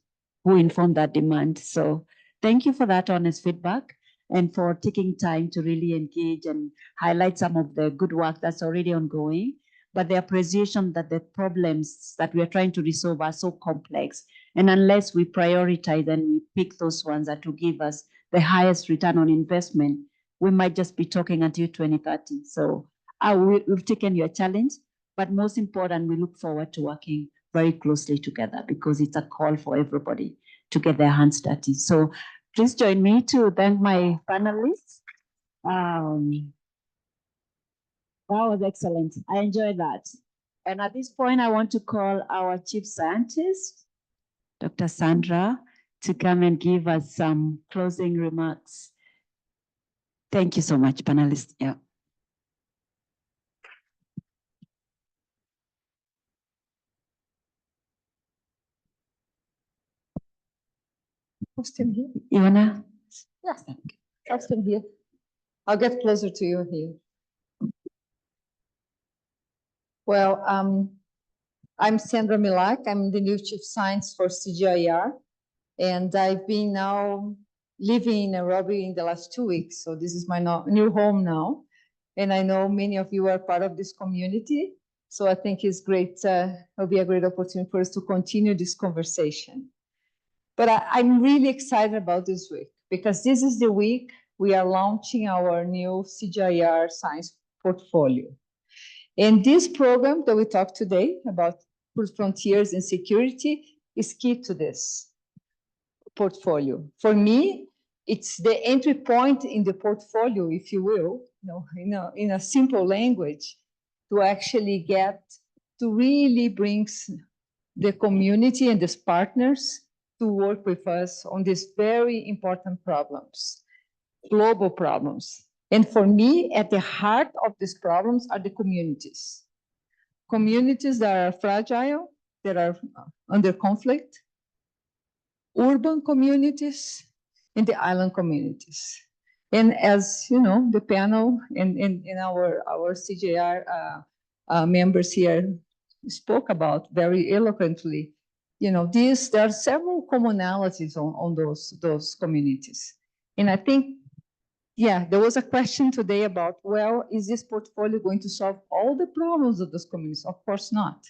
Who informed that demand? So thank you for that honest feedback and for taking time to really engage and highlight some of the good work that's already ongoing, but the appreciation that the problems that we are trying to resolve are so complex. And unless we prioritize and we pick those ones that will give us the highest return on investment, we might just be talking until 2030. So we've taken your challenge, but most important, we look forward to working very closely together, because it's a call for everybody to get their hands dirty. So please join me to thank my panelists. That was excellent. I enjoyed that. And at this point, I want to call our chief scientist, Dr. Sandra, to come and give us some closing remarks. Thank you so much, panelists. Yeah. I'm still here. You wanna? Yes, I'm still here. I'll get closer to you here. Well, I'm Sandra Milak. I'm the new chief science for CGIAR, and I've been now living in Nairobi in the last 2 weeks. So this is my new home now, and I know many of you are part of this community. So I think it's great. It'll be a great opportunity for us to continue this conversation. But I'm really excited about this week, because this is the week we are launching our new CGIAR science portfolio. And this program that we talked today about food frontiers and security is key to this portfolio. For me, it's the entry point in the portfolio, if you will, in a simple language to actually get to really bring the community and these partners to work with us on these very important problems, global problems. And for me, at the heart of these problems are the communities. Communities that are fragile, that are under conflict, urban communities, and the island communities. And as you know, the panel and our CGIAR members here spoke about very eloquently, there are several commonalities on those communities. And I think, yeah, there was a question today about, well, is this portfolio going to solve all the problems of those communities? Of course not.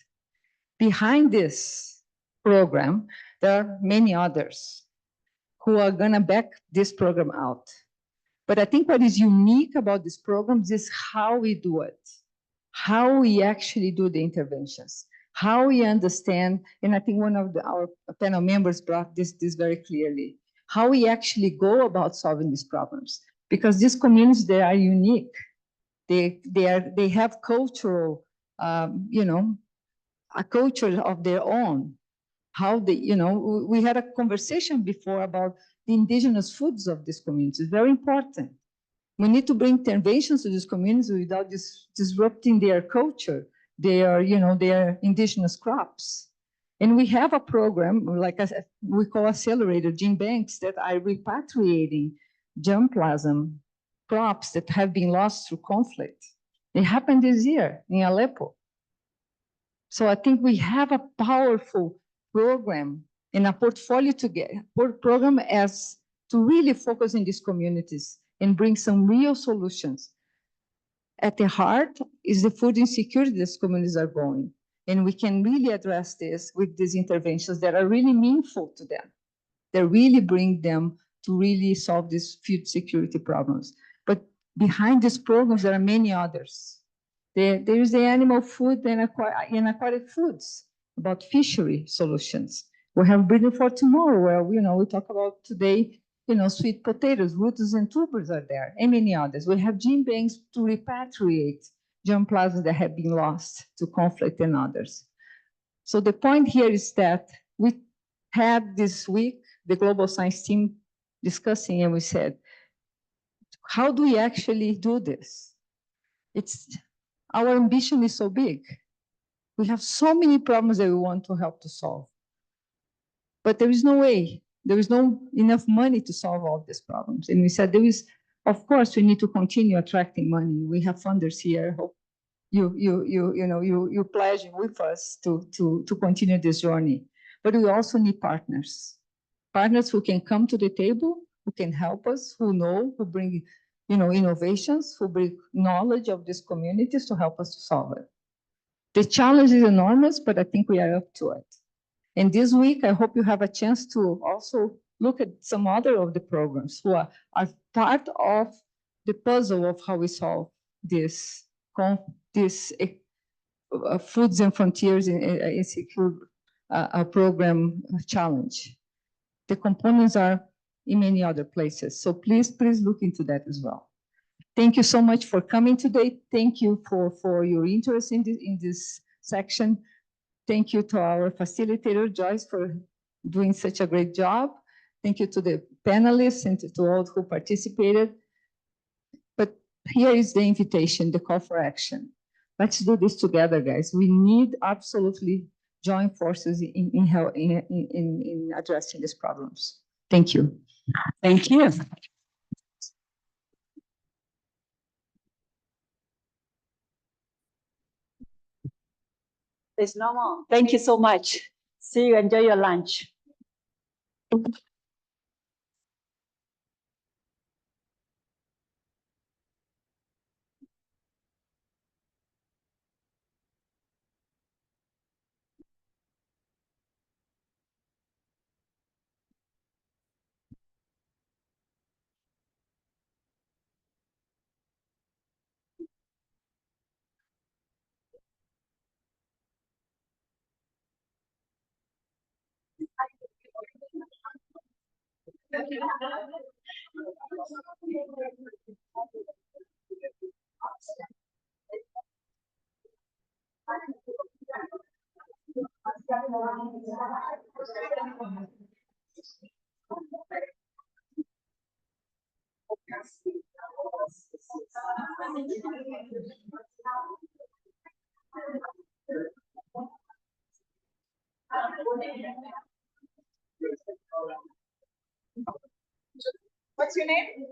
Behind this program, there are many others who are going to back this program out. But I think what is unique about these programs is how we do it, how we actually do the interventions, how we understand, and I think one of our panel members brought this very clearly, how we actually go about solving these problems. Because these communities, they are unique. They have cultural, a culture of their own. How they, we had a conversation before about the indigenous foods of these communities, very important. We need to bring interventions to these communities without disrupting their culture, their indigenous crops. And we have a program, like we call accelerator gene banks, that are repatriating germplasm crops that have been lost through conflict. It happened this year in Aleppo. So I think we have a powerful program and a portfolio program as to really focus in these communities and bring some real solutions. At the heart is the food insecurity these communities are going. And we can really address this with these interventions that are really meaningful to them, that really bring them to really solve these food security problems. But behind these programs, there are many others. There is the animal food and aquatic foods, about fishery solutions. We have Breeding for Tomorrow, where we talk about today, sweet potatoes, roots and tubers are there, and many others. We have gene banks to repatriate germplasm that have been lost to conflict and others. So the point here is that we had this week the global science team discussing, and we said, how do we actually do this? Our ambition is so big. We have so many problems that we want to help to solve. But there is no way, there is no enough money to solve all these problems. And we said, of course, we need to continue attracting money. We have funders here. Hope you pledge with us to continue this journey. But we also need partners. Partners who can come to the table, who can help us, who bring innovations, who bring knowledge of these communities to help us to solve it. The challenge is enormous, but I think we are up to it. And this week, I hope you have a chance to also look at some other of the programs who are part of the puzzle of how we solve this Foods and Frontiers Insecure program challenge. The components are in many other places. So please look into that as well. Thank you so much for coming today. Thank you for your interest in this section. Thank you to our facilitator, Joyce, for doing such a great job. Thank you to the panelists and to all who participated. But here is the invitation, the call for action. Let's do this together, guys. We need absolutely join forces in addressing these problems. Thank you. Thank you. There's no more. Thank you so much. See you. Enjoy your lunch. What's your name?